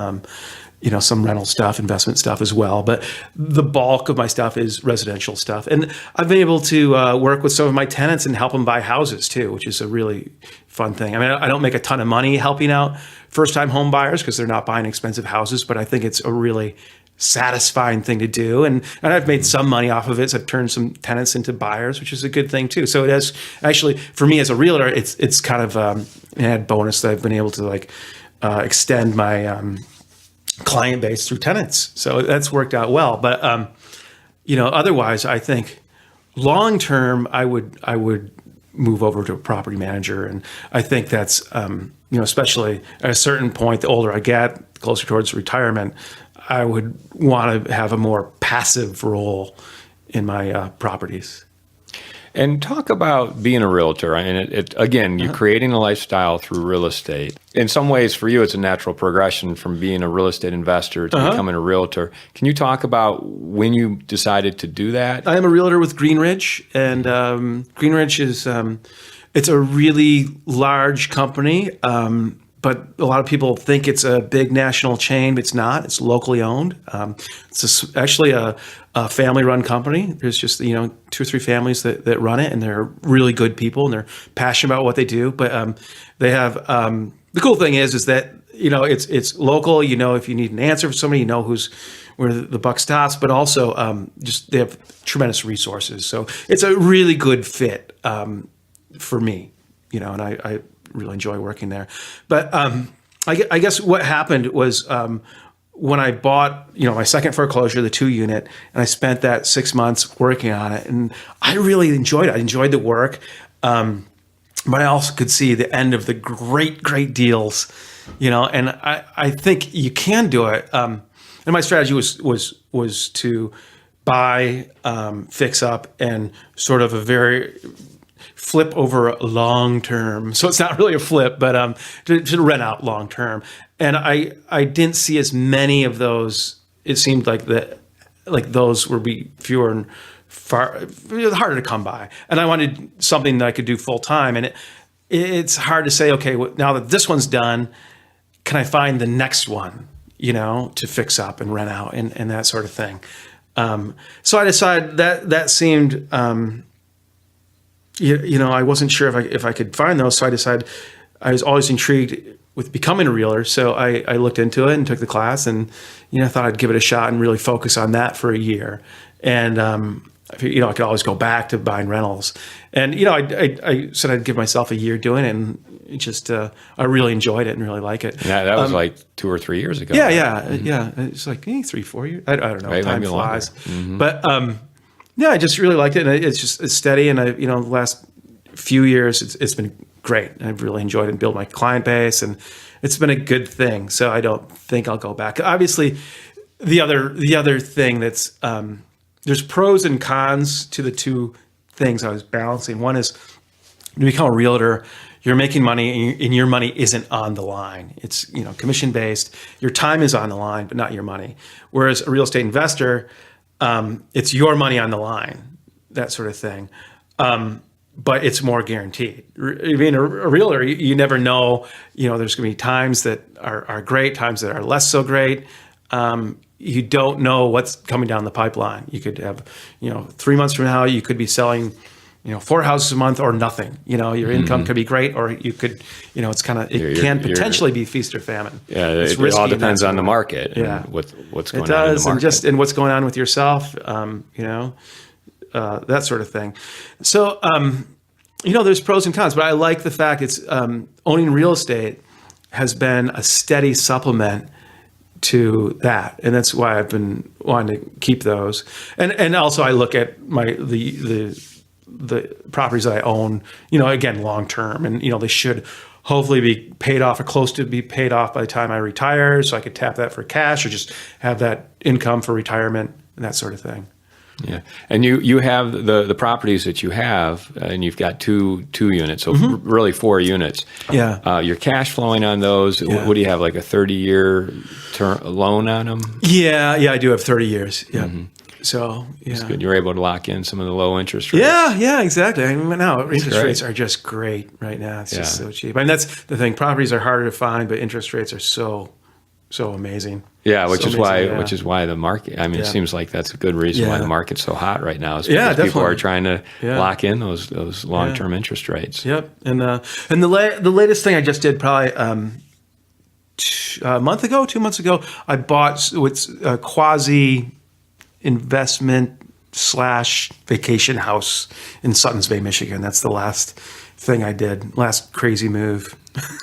rental stuff, investment stuff as well. But the bulk of my stuff is residential stuff. And I've been able to work with some of my tenants and help them buy houses too, which is a really fun thing. I mean, I don't make a ton of money helping out first-time home buyers because they're not buying expensive houses, but I think it's a really satisfying thing to do. And I've made some money off of it. So I've turned some tenants into buyers, which is a good thing too. So it has actually, for me as a realtor, it's kind of an added bonus that I've been able to extend my client base through tenants. So that's worked out well. But, otherwise I think long term, I would move over to a property manager. And I think that's, especially at a certain point, the older I get, closer towards retirement, I would want to have a more passive role in my properties. And talk about being a realtor. I mean, again, you're creating a lifestyle through real estate. In some ways, for you, it's a natural progression from being a real estate investor to becoming a realtor. Can you talk about when you decided to do that? I am a realtor with Greenridge, and Greenridge is it's a really large company, but a lot of people think it's a big national chain, but it's not. It's locally owned. It's actually a family-run company. There's just 2 or 3 families that run it, and they're really good people, and they're passionate about what they do. But they have the cool thing is that it's local. If you need an answer for somebody, where the buck stops. But also just they have tremendous resources, so it's a really good fit for me. And I really enjoy working there. But I guess what happened was when I bought, my second foreclosure, the 2-unit, and I spent that 6 months working on it, and I really enjoyed it. I enjoyed the work, but I also could see the end of the great deals, and I think you can do it. And my strategy was to buy, fix up, and sort of a very flip over a long term. So it's not really a flip, but to rent out long term. And I didn't see as many of those. It seemed like those would be fewer and far harder to come by. And I wanted something that I could do full time. And it's hard to say, okay, now that this one's done, can I find the next one, to fix up and rent out and that sort of thing. So I decided that seemed, I wasn't sure if I could find those. So I decided I was always intrigued with becoming a realtor. So I looked into it and took the class, and I thought I'd give it a shot and really focus on that for a year. And I could always go back to buying rentals. And I said I'd give myself a year doing it, and it just I really enjoyed it and really like it. Yeah, that was like 2 or 3 years ago. Yeah. It's like 3, 4 years. I don't know. Right, time flies. But I just really liked it, and it's steady. And the last few years, it's been great. I've really enjoyed it and built my client base, and it's been a good thing. So I don't think I'll go back. Obviously, the other thing that's there's pros and cons to the two things I was balancing. One is to become a realtor, you're making money, and your money isn't on the line. It's commission based. Your time is on the line, but not your money. Whereas a real estate investor, it's your money on the line, that sort of thing. But it's more guaranteed. Being a realtor, you never know. There's going to be times that are great, times that are less so great. You don't know what's coming down the pipeline. You could have, 3 months from now, you could be selling, 4 houses a month or nothing. Your income could be great, or you could, it's kind of, it can potentially be feast or famine. Yeah, it all depends on the market. Yeah, and what's going on in the market. It does, and what's going on with yourself. That sort of thing. So, there's pros and cons, but I like the fact it's owning real estate has been a steady supplement to that, and that's why I've been wanting to keep those. And also I look at the properties that I own, again, long term, and they should hopefully be paid off or close to be paid off by the time I retire, so I could tap that for cash or just have that income for retirement and that sort of thing. Yeah, and you have the properties that you have, and you've got two units, so really 4 units. Yeah, you're cash flowing on those. Yeah. What do you have, like a 30-year loan on them? Yeah, I do have 30 years. Yeah. So That's good. You're able to lock in some of the low interest rates. Yeah, exactly. I mean, now interest rates are just great right now. It's just so cheap. I mean, that's the thing. Properties are harder to find, but interest rates are so amazing. Yeah, which is amazing, why the market. I mean, it seems like that's a good reason why the market's so hot right now. Is because definitely. People are trying to lock in those long-term interest rates. Yep, and the latest thing I just did probably a month ago, 2 months ago, I bought what's a quasi investment / vacation house in Suttons Bay, Michigan. That's the last thing I did. Last crazy move.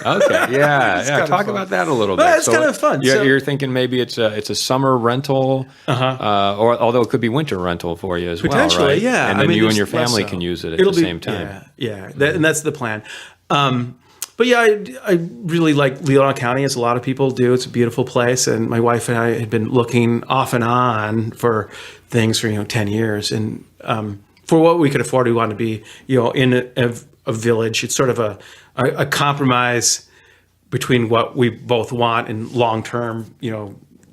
Okay, yeah. Talk about that a little bit. But it's kind of fun. You're thinking maybe it's a summer rental, or although it could be winter rental for you as well, potentially, right? yeah. And then you and your family can use it at the same time. Yeah. And that's the plan. But yeah, I really like Leelanau County, as a lot of people do. It's a beautiful place, and my wife and I had been looking off and on for things for 10 years, and for what we could afford, we wanted to be, in a village. It's sort of a compromise between what we both want and long term.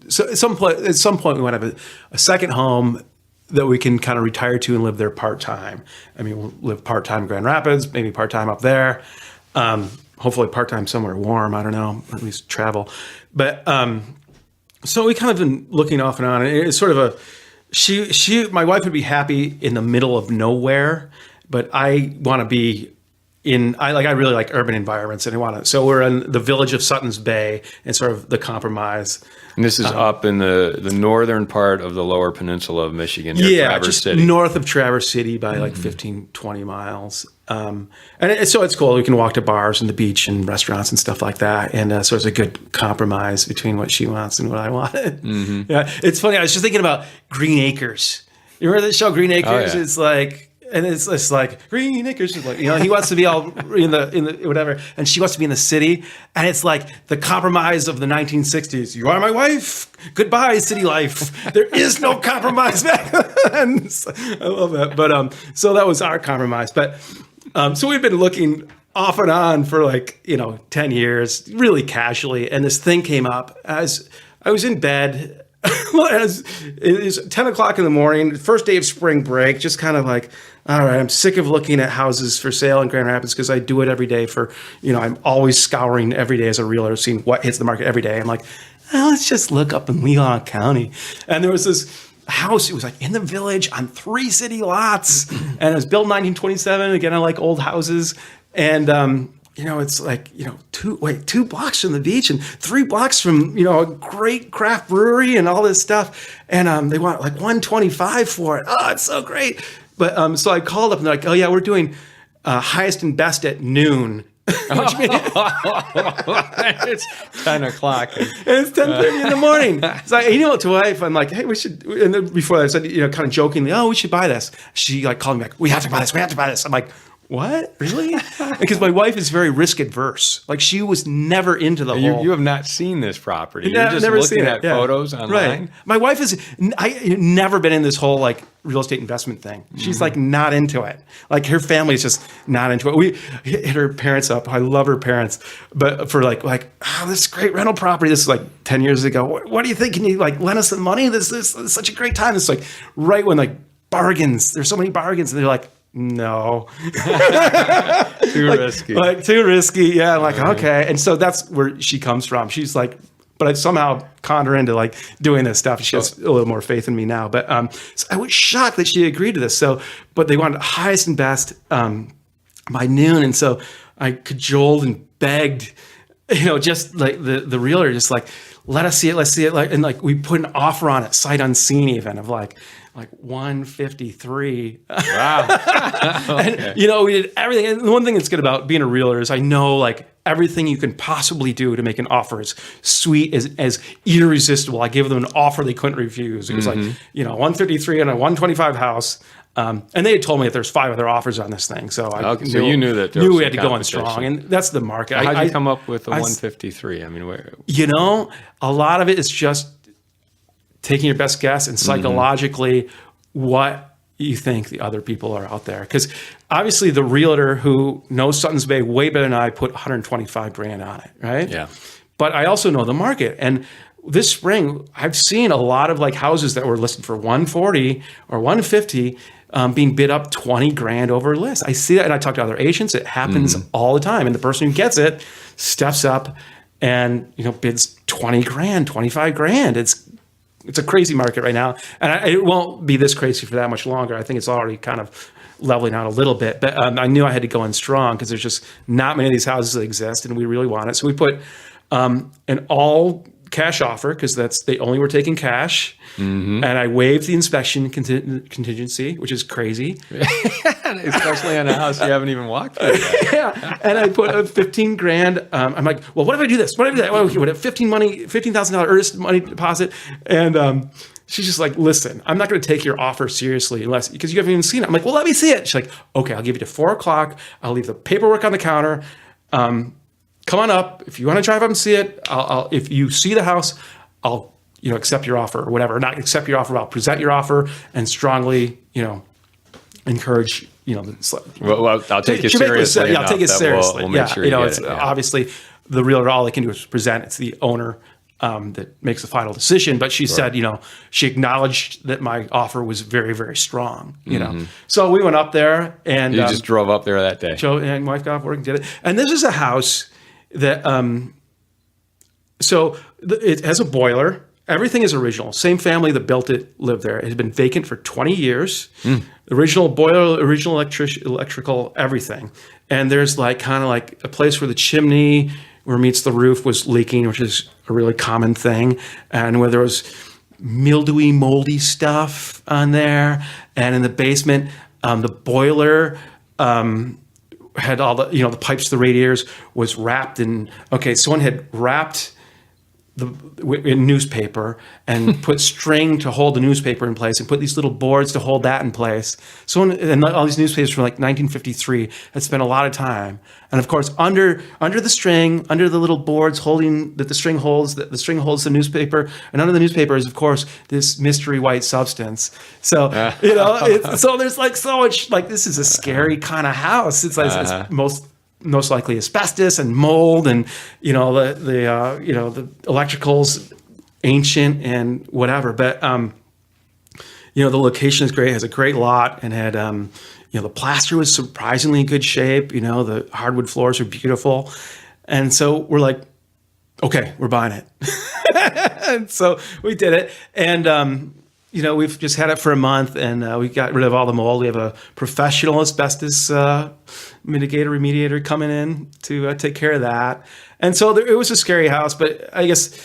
So at some point we want to have a second home that we can kind of retire to and live there part time. I mean, we'll live part time in Grand Rapids, maybe part time up there. Hopefully part time somewhere warm. I don't know, at least travel. But so we kind of been looking off and on. And it's sort of my wife would be happy in the middle of nowhere, but I want to be I really like urban environments, and so we're in the village of Sutton's Bay, and sort of the compromise. And this is up in the northern part of the Lower Peninsula of Michigan, near Traverse just City. North of Traverse City by like 15, 20 miles. So it's cool. We can walk to bars and the beach and restaurants and stuff like that. And so it's a good compromise between what she wants and what I wanted. Mm-hmm. Yeah, it's funny. I was just thinking about Green Acres. You remember the show Green Acres? Oh, yeah. It's like... And it's like Green Acres, like, he wants to be all in the whatever, and she wants to be in the city, and it's like the compromise of the 1960s. You are my wife. Goodbye, city life. There is no compromise back then. I love that. But so that was our compromise. But so we've been looking off and on for 10 years, really casually, and this thing came up as I was in bed. It was 10 o'clock in the morning, first day of spring break, just kind of like, all right, I'm sick of looking at houses for sale in Grand Rapids because I do it every day I'm always scouring every day as a realtor, seeing what hits the market every day. I'm like, let's just look up in Leon County. And there was this house, it was like in the village on 3 city lots. And it was built in 1927. Again, I like old houses. And, it's like, 2 blocks from the beach and 3 blocks from, a great craft brewery and all this stuff. And they want like $125 for it. Oh, it's so great. But so I called up and they're like, oh yeah, we're doing highest and best at noon. Which means it's 10 o'clock. And it's 10:30 in the morning. So to wife, I'm like, hey, we should. And then before I said, kind of jokingly, oh, we should buy this. She called me back. We have to buy this. We have to buy this. I'm like, what? Really? Because my wife is very risk adverse. Like she was never into the whole. You have not seen this property. Yeah, You're just never looking at photos online. Right. My wife I've never been in this whole real estate investment thing. She's not into it. Like her family's just not into it. We hit her parents up. I love her parents, but for this is great rental property. This is 10 years ago. What do you think? Can you lend us some money? This is such a great time. It's right when bargains. There's so many bargains, and they're like, no. Too risky. Too risky. Yeah. I'm like, okay. And so that's where she comes from. She's like, but I somehow conned her into doing this stuff. She has a little more faith in me now. But so I was shocked that she agreed to this. So, but they wanted highest and best by noon. And so I cajoled and begged, just the realtor, just let us see it. Let's see it. And we put an offer on it, sight unseen even, of 153. Wow. Okay. And, we did everything. And the one thing that's good about being a realtor is I know everything you can possibly do to make an offer as sweet, as irresistible. I gave them an offer they couldn't refuse. It was 153 on a 125 house. And they had told me that there's 5 other offers on this thing. So so you knew that we had to go in strong. And that's the market. How'd you come up with the 153? I mean, where? A lot of it is just taking your best guess and psychologically what you think the other people are out there. Because obviously the realtor who knows Sutton's Bay way better than I put $125,000 on it, right? Yeah. But I also know the market. And this spring, I've seen a lot of houses that were listed for 140 or 150 being bid up $20,000 over list. I see that, and I talk to other agents. It happens all the time. And the person who gets it steps up and bids $20,000, $25,000. It's a crazy market right now, and it won't be this crazy for that much longer. I think it's already kind of leveling out a little bit, but I knew I had to go in strong because there's just not many of these houses that exist, and we really want it. So we put an all cash offer because they only were taking cash, and I waived the inspection contingency, which is crazy, especially on a house you haven't even walked through. Yeah, and I put a $15,000. I'm like, well, what if I do this? What if I do that? Well, what if $15,000 earnest money deposit? And she's just like, listen, I'm not going to take your offer seriously because you haven't even seen it. I'm like, well, let me see it. She's like, okay, I'll give you to 4:00. I'll leave the paperwork on the counter. Come on up. If you want to drive up and see it, I'll if you see the house, I'll accept your offer or whatever. Not accept your offer, but I'll present your offer and strongly encourage, Well, I'll take it seriously. I'll take it seriously. We'll make sure it's obviously the realtor, all they can do is present. It's the owner that makes the final decision. But she said, she acknowledged that my offer was very, very strong, So we went up there and you just drove up there that day. Joe and my wife got off work and did it. And this is a house that, it has a boiler. Everything is original. Same family that built it lived there. It had been vacant for 20 years. Original boiler, original electrical, everything. And there's kind of a place where the chimney where it meets the roof was leaking, which is a really common thing. And where there was mildewy, moldy stuff on there. And in the basement, the boiler had all the pipes, the radiators was wrapped in, someone had wrapped in newspaper and put string to hold the newspaper in place and put these little boards to hold that in place. And all these newspapers from 1953 had spent a lot of time. And of course, under the string, under the little boards holding that the string holds the newspaper, and under the newspaper is of course this mystery white substance. So so there's so much this is a scary kind of house. It's it's most likely asbestos and mold, and the electrical's ancient and whatever. But the location is great. It has a great lot and had the plaster was surprisingly in good shape. The hardwood floors are beautiful, and so we're like, okay, we're buying it. And so we did it, and we've just had it for a month, and we got rid of all the mold. We have a professional asbestos remediator coming in to take care of that. And so it was a scary house, but I guess,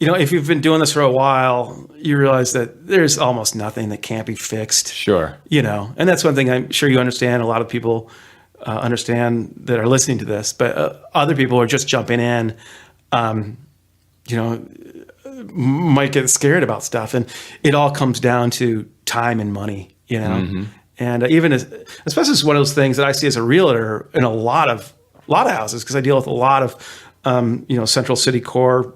if you've been doing this for a while, you realize that there's almost nothing that can't be fixed. Sure. And that's one thing I'm sure you understand. A lot of people understand that are listening to this, but other people are just jumping in, might get scared about stuff, and it all comes down to time and money, And even especially it's one of those things that I see as a realtor in a lot of houses, because I deal with a lot of central city core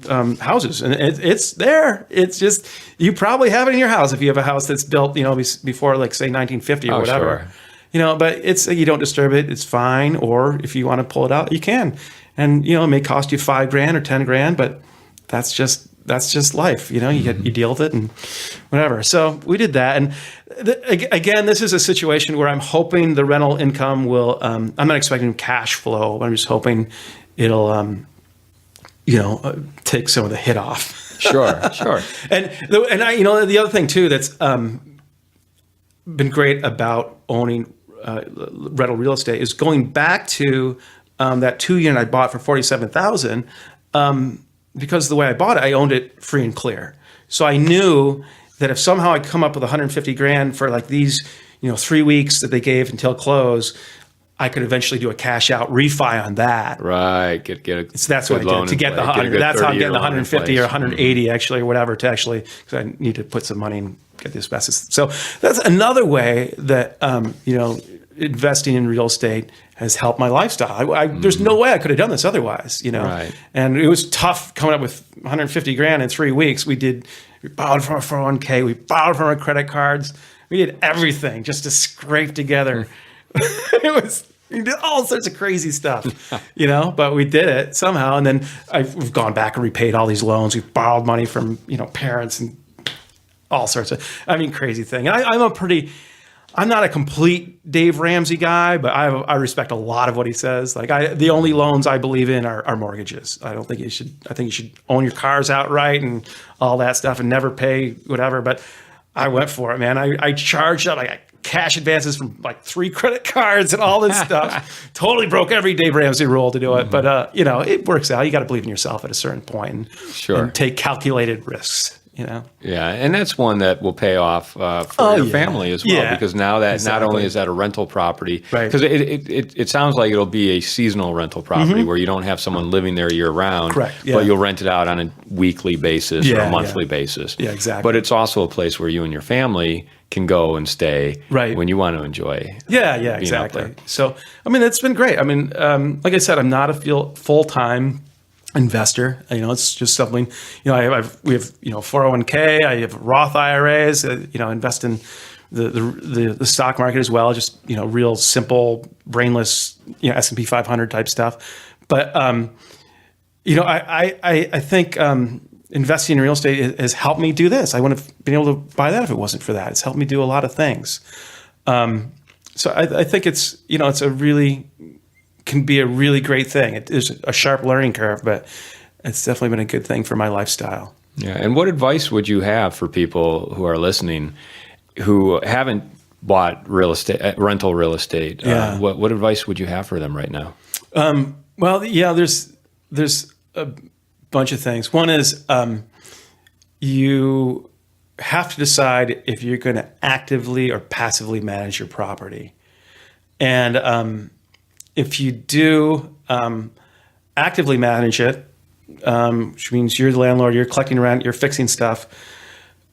houses, and it's there. It's just you probably have it in your house if you have a house that's built before say 1950 or whatever. Sure. But it's you don't disturb it. It's fine. Or if you want to pull it out, you can. And it may cost you $5,000 or $10,000, but that's just life, you deal with it and whatever. So we did that, and again, this is a situation where I'm hoping the rental income will. I'm not expecting cash flow, but I'm just hoping it'll, take some of the hit off. Sure. And the other thing too that's been great about owning rental real estate is going back to that 2-unit I bought for $47,000. Because the way I bought it, I owned it free and clear. So I knew that if somehow I come up with $150,000 for these, 3 weeks that they gave until close, I could eventually do a cash out refi on that. Right. Get a so that's what I did to get the 100. That's how I'm getting the 150 or 180 actually, or whatever, because I need to put some money and get the asbestos. So that's another way that investing in real estate has helped my lifestyle. There's no way I could have done this otherwise, Right. And it was tough coming up with $150,000 in 3 weeks. We borrowed from our 401k, we borrowed from our credit cards. We did everything just to scrape together. We did all sorts of crazy stuff, but we did it somehow. And then we've gone back and repaid all these loans. We've borrowed money from, parents and all sorts of, crazy thing. And I'm not a complete Dave Ramsey guy, but I respect a lot of what he says. The only loans I believe in are mortgages. I think you should own your cars outright and all that stuff and never pay whatever. But I went for it, man. I charged up. I got cash advances from 3 credit cards and all this stuff. Totally broke every Dave Ramsey rule to do it. But, it works out. You got to believe in yourself at a certain point and take calculated risks. Yeah, and that's one that will pay off for your family as well, because now that not only is that a rental property, because it sounds like it'll be a seasonal rental property where you don't have someone living there year round, correct? Yeah. But you'll rent it out on a weekly basis or a monthly basis. Yeah, exactly. But it's also a place where you and your family can go and stay when you want to enjoy. Yeah, exactly. So it's been great. Like I said, I'm not a full-time investor. It's just something, we have 401k, I have Roth IRAs, invest in the stock market as well, just real simple, brainless S&P 500 type stuff. But I think investing in real estate has helped me do this. I wouldn't have been able to buy that if it wasn't for that. It's helped me do a lot of things. So I think it's can be a really great thing. It is a sharp learning curve, but it's definitely been a good thing for my lifestyle. Yeah. And what advice would you have for people who are listening who haven't bought rental real estate? Yeah. What advice would you have for them right now? Well, yeah, there's a bunch of things. One is you have to decide if you're going to actively or passively manage your property. And if you do actively manage it, which means you're the landlord, you're collecting rent, you're fixing stuff,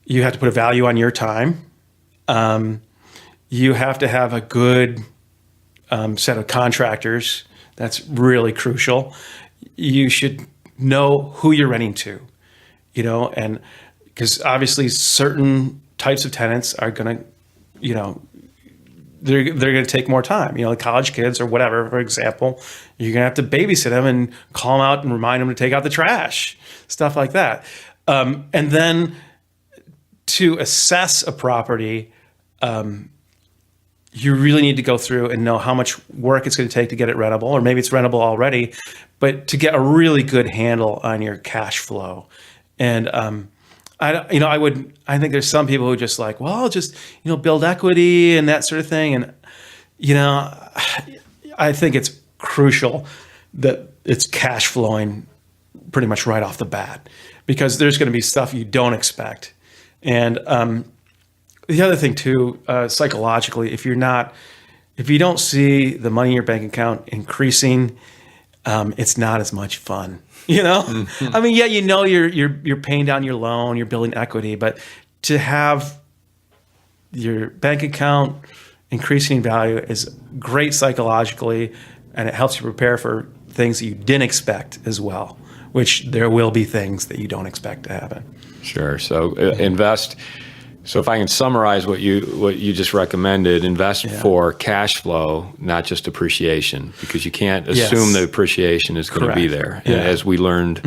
you have to put a value on your time. You have to have a good set of contractors. That's really crucial. You should know who you're renting to, and because obviously certain types of tenants are going to, they're going to take more time. College kids or whatever, for example, you're going to have to babysit them and call them out and remind them to take out the trash, stuff like that. And then to assess a property, you really need to go through and know how much work it's going to take to get it rentable, or maybe it's rentable already, but to get a really good handle on your cash flow. And I think there's some people who just like, well, I'll just build equity and that sort of thing. And I think it's crucial that it's cash flowing pretty much right off the bat, because there's going to be stuff you don't expect. And the other thing too, psychologically, if you don't see the money in your bank account increasing, it's not as much fun. Mm-hmm. I mean, yeah, you're paying down your loan, you're building equity, but to have your bank account increasing in value is great psychologically, and it helps you prepare for things that you didn't expect as well, which there will be things that you don't expect to happen. Sure. So invest. So if I can summarize what you just recommended, invest for cash flow, not just appreciation, because you can't assume the appreciation is going to be there. Yeah. And as we learned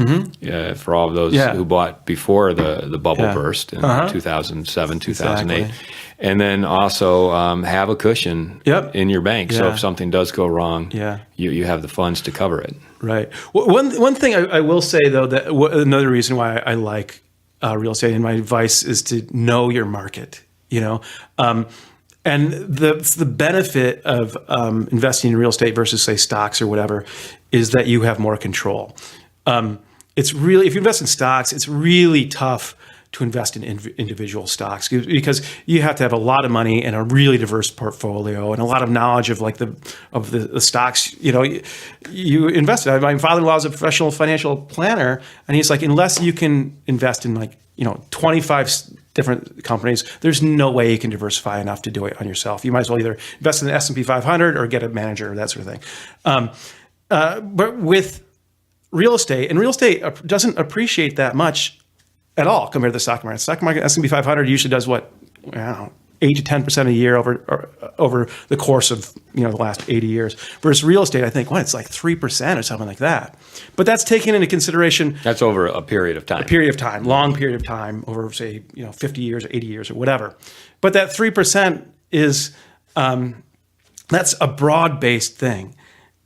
for all of those who bought before the bubble burst in 2007, 2008. Exactly. And then also have a cushion in your bank. So if something does go wrong, you have the funds to cover it. Right. One thing I will say, though, that another reason why I like real estate, and my advice is to know your market, and the benefit of investing in real estate versus, say, stocks or whatever, is that you have more control. It's really, if you invest in stocks, it's really tough to invest in individual stocks, because you have to have a lot of money and a really diverse portfolio and a lot of knowledge of the stocks you invested. My father-in-law is a professional financial planner, and he's like, unless you can invest in 25 different companies, there's no way you can diversify enough to do it on yourself. You might as well either invest in the S&P 500 or get a manager or that sort of thing. But with real estate, and real estate doesn't appreciate that much at all compared to the stock market. Stock market, S&P 500 usually does 8 to 10% a year over the course of the last 80 years. Versus real estate, I think it's like 3% or something like that. But that's taken into consideration. That's over a period of time. Long period of time, over say 50 years or 80 years or whatever. But that 3% is that's a broad-based thing.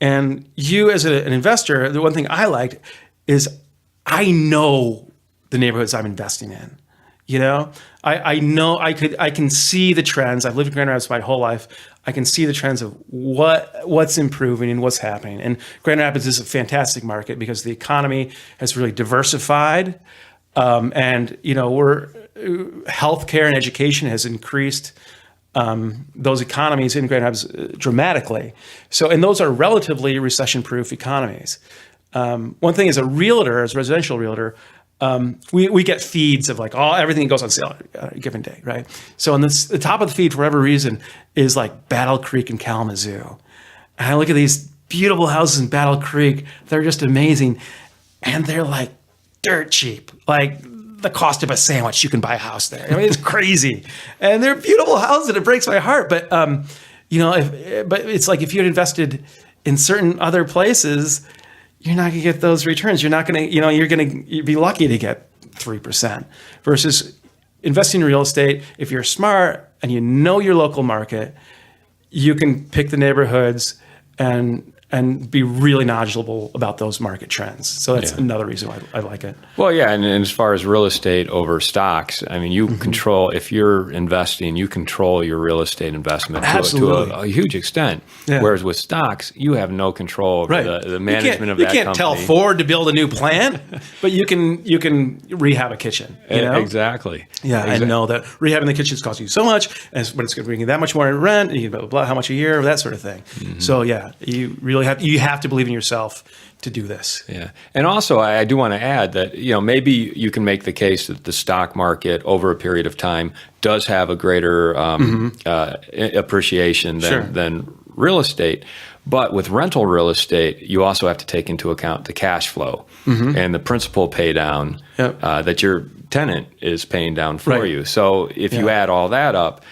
And you as an investor, the one thing I liked is I know the neighborhoods I'm investing in. I know I can see the trends. I've lived in Grand Rapids my whole life. I can see the trends of what's improving and what's happening. And Grand Rapids is a fantastic market because the economy has really diversified, and healthcare and education has increased those economies in Grand Rapids dramatically. So, and those are relatively recession-proof economies. One thing as a residential realtor, we get feeds of everything that goes on sale on a given day, right? So on the top of the feed, for whatever reason, is like Battle Creek and Kalamazoo. And I look at these beautiful houses in Battle Creek. They're just amazing. And they're like dirt cheap. Like the cost of a sandwich, you can buy a house there. I mean, it's crazy, and they're beautiful houses. It breaks my heart, but but it's like if you had invested in certain other places, you're not going to get those returns. You're not going to, you'd be lucky to get 3% versus investing in real estate. If you're smart and you know your local market, you can pick the neighborhoods and be really knowledgeable about those market trends. So that's another reason why I like it. Well, yeah, and as far as real estate over stocks, I mean, you control, if you're investing, you control your real estate investment to a huge extent. Yeah. Whereas with stocks, you have no control over the management of that company. You can't tell Ford to build a new plant, but you can rehab a kitchen. Exactly. Yeah, I know that rehabbing the kitchen is costing you so much, but it's going to bring you that much more in rent, and blah, blah, blah, how much a year, that sort of thing. So yeah, you really have to believe in yourself to do this. Yeah. And also I do want to add that, maybe you can make the case that the stock market over a period of time does have a greater appreciation than real estate. But with rental real estate, you also have to take into account the cash flow and the principal pay down that your tenant is paying down for you. So if you add all that up,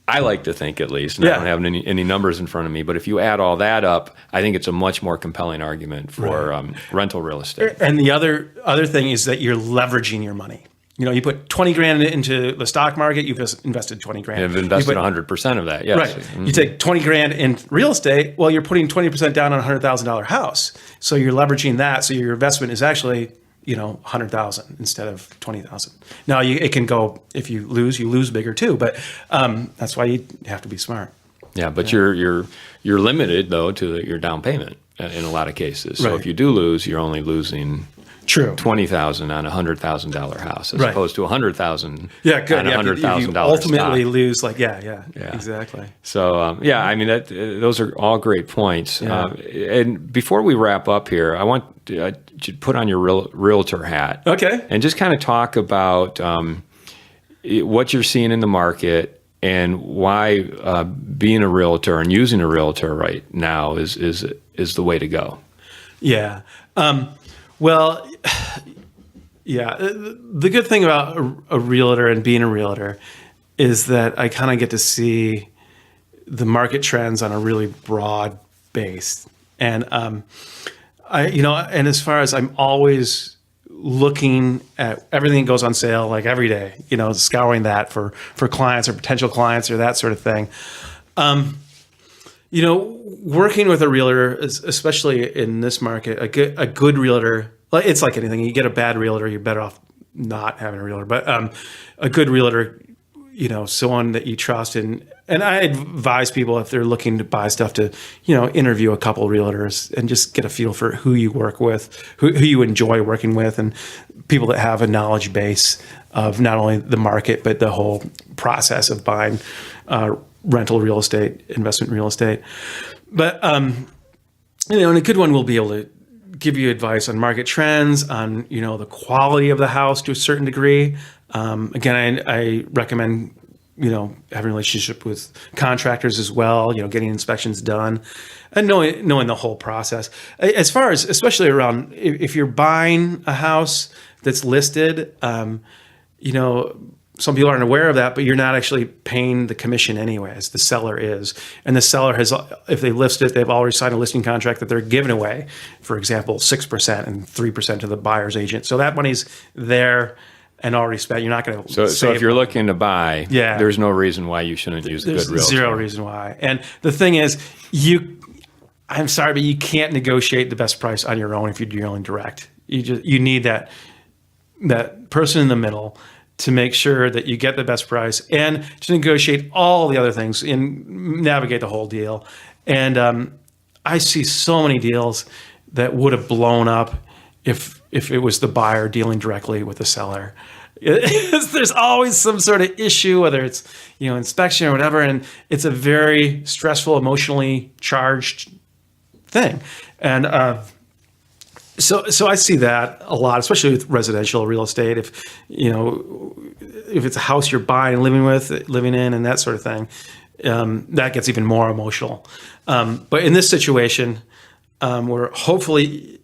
I like to think, at least, and I don't have any numbers in front of me, but if you add all that up, I think it's a much more compelling argument for rental real estate. And the other thing is that you're leveraging your money. You put 20 grand into the stock market, you've invested 20 grand. You've invested 100% of that, yes. Right. You take 20 grand in real estate, well, you're putting 20% down on a $100,000 house. So you're leveraging that. So your investment is actually, 100,000 instead of 20,000. Now it can go, if you lose bigger too, but that's why you have to be smart. Yeah, but you're limited though to your down payment in a lot of cases. So if you do lose, you're only losing $20,000 on a $100,000 house as opposed to $100,000 on a $100,000 stock. Ultimately lose exactly. So I mean those are all great points. And before we wrap up here, I want to put on your realtor hat, and just kind of talk about what you're seeing in the market and why being a realtor and using a realtor right now is the way to go. Yeah. Well, yeah, the good thing about a realtor and being a realtor is that I kind of get to see the market trends on a really broad base. And, and as far as I'm always looking at everything that goes on sale, like every day, scouring that for clients or potential clients or that sort of thing. Working with a realtor, especially in this market, a good realtor, it's like anything. You get a bad realtor, you're better off not having a realtor. But a good realtor, someone that you trust, and I advise people if they're looking to buy stuff to, interview a couple realtors and just get a feel for who you work with, who you enjoy working with, and people that have a knowledge base of not only the market but the whole process of buying rental real estate, investment real estate. But, and a good one will be able to give you advice on market trends, on, the quality of the house to a certain degree. Again, I recommend, having a relationship with contractors as well, getting inspections done and knowing the whole process. As far as, especially around, if you're buying a house that's listed, some people aren't aware of that, but you're not actually paying the commission anyways. The seller is. And the seller has, if they list it, they've already signed a listing contract that they're giving away, for example, 6% and 3% to the buyer's agent. So that money's there and already spent. You're not going to So if you're looking to buy, there's no reason why you shouldn't use a good realtor. Zero reason why. And the thing is, I'm sorry, but you can't negotiate the best price on your own if you're dealing direct. You need that person in the middle to make sure that you get the best price and to negotiate all the other things and navigate the whole deal. And I see so many deals that would have blown up if it was the buyer dealing directly with the seller. There's always some sort of issue, whether it's inspection or whatever, and it's a very stressful, emotionally charged thing. And So I see that a lot, especially with residential real estate. If it's a house you're buying and living in, and that sort of thing, that gets even more emotional. But in this situation, where hopefully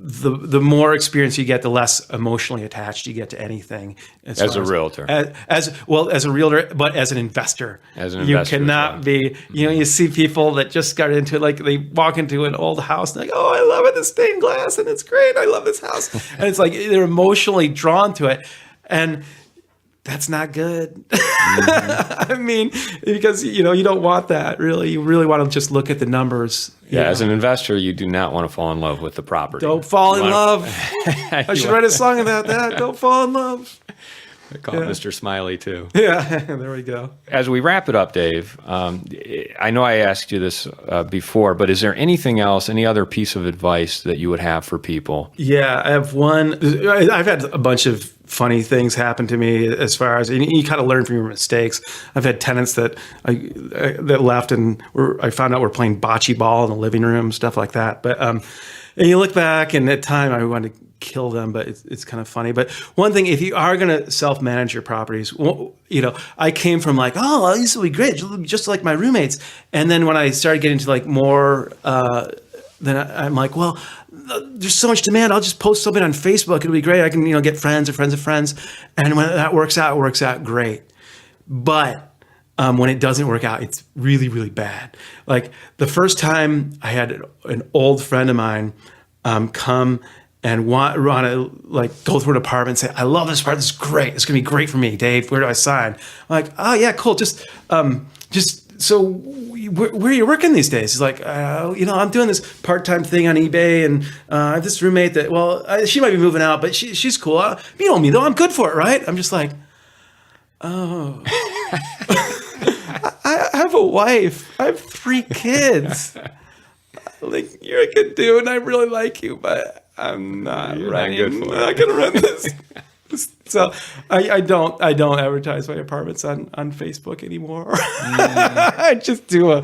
the more experience you get, the less emotionally attached you get to anything. As a realtor. As a realtor, but as an investor. As an investor, you cannot be, you see people that just got into it, like they walk into an old house and like, oh, I love it, the stained glass, and it's great, I love this house. And it's like they're emotionally drawn to it. And that's not good. I mean, because, you don't want that, really. You really want to just look at the numbers. Yeah, as an investor, you do not want to fall in love with the property. Don't fall in love. I should write a song about that. Don't fall in love. I call it Mr. Smiley, too. Yeah, there we go. As we wrap it up, Dave, I know I asked you this before, but is there anything else, any other piece of advice that you would have for people? Yeah, I have one. I've had a bunch of funny things happen to me as far as, and you kind of learn from your mistakes. I've had tenants that left and I found out we're playing bocce ball in the living room, stuff like that. But and you look back, and at the time I wanted to kill them, but it's kind of funny. But one thing, if you are going to self-manage your properties, I came from like, oh, these will be great, just like my roommates. And then when I started getting to like more, then I'm like, well, there's so much demand. I'll just post something on Facebook. It'll be great. I can, get friends of friends of friends. And when that works out, it works out great. But when it doesn't work out, it's really, really bad. Like the first time I had an old friend of mine come and want to like go through an apartment and say, I love this part. This is great. It's going to be great for me, Dave. Where do I sign? I'm like, oh yeah, cool. Just so where are you working these days? He's like, I'm doing this part-time thing on eBay, and I have this roommate that, she might be moving out, but she's cool. You know me though. I'm good for it, right? I'm just like, oh, I have a wife. I have 3 kids. Like, you're a good dude, and I really like you, but I'm not going to run this. So I don't advertise my apartments on Facebook anymore. I just do I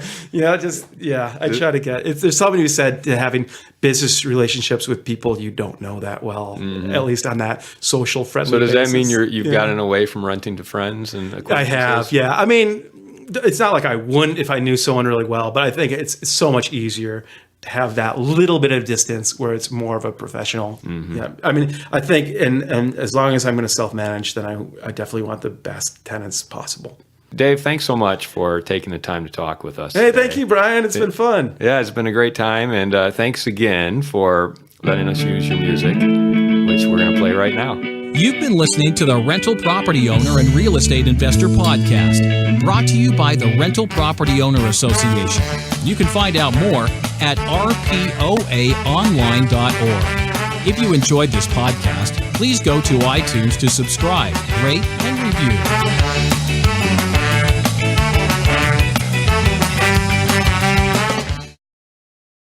try to get it. There's somebody who said having business relationships with people you don't know that well, at least on that social friendly. So does basis. that mean you've gotten away from renting to friends and acquaintances? I have, yeah. I mean, it's not like I wouldn't if I knew someone really well, but I think it's so much easier to have that little bit of distance where it's more of a professional. Yeah, I mean, I think, and as long as I'm going to self-manage, then I definitely want the best tenants possible. Dave, thanks so much for taking the time to talk with us. Hey, today. thank you, Brian. It's been fun. Yeah, it's been a great time, and thanks again for letting us use your music, which we're going to play right now. You've been listening to the Rental Property Owner and Real Estate Investor Podcast, brought to you by the Rental Property Owner Association. You can find out more at rpoaonline.org. If you enjoyed this podcast, please go to iTunes to subscribe, rate, and review.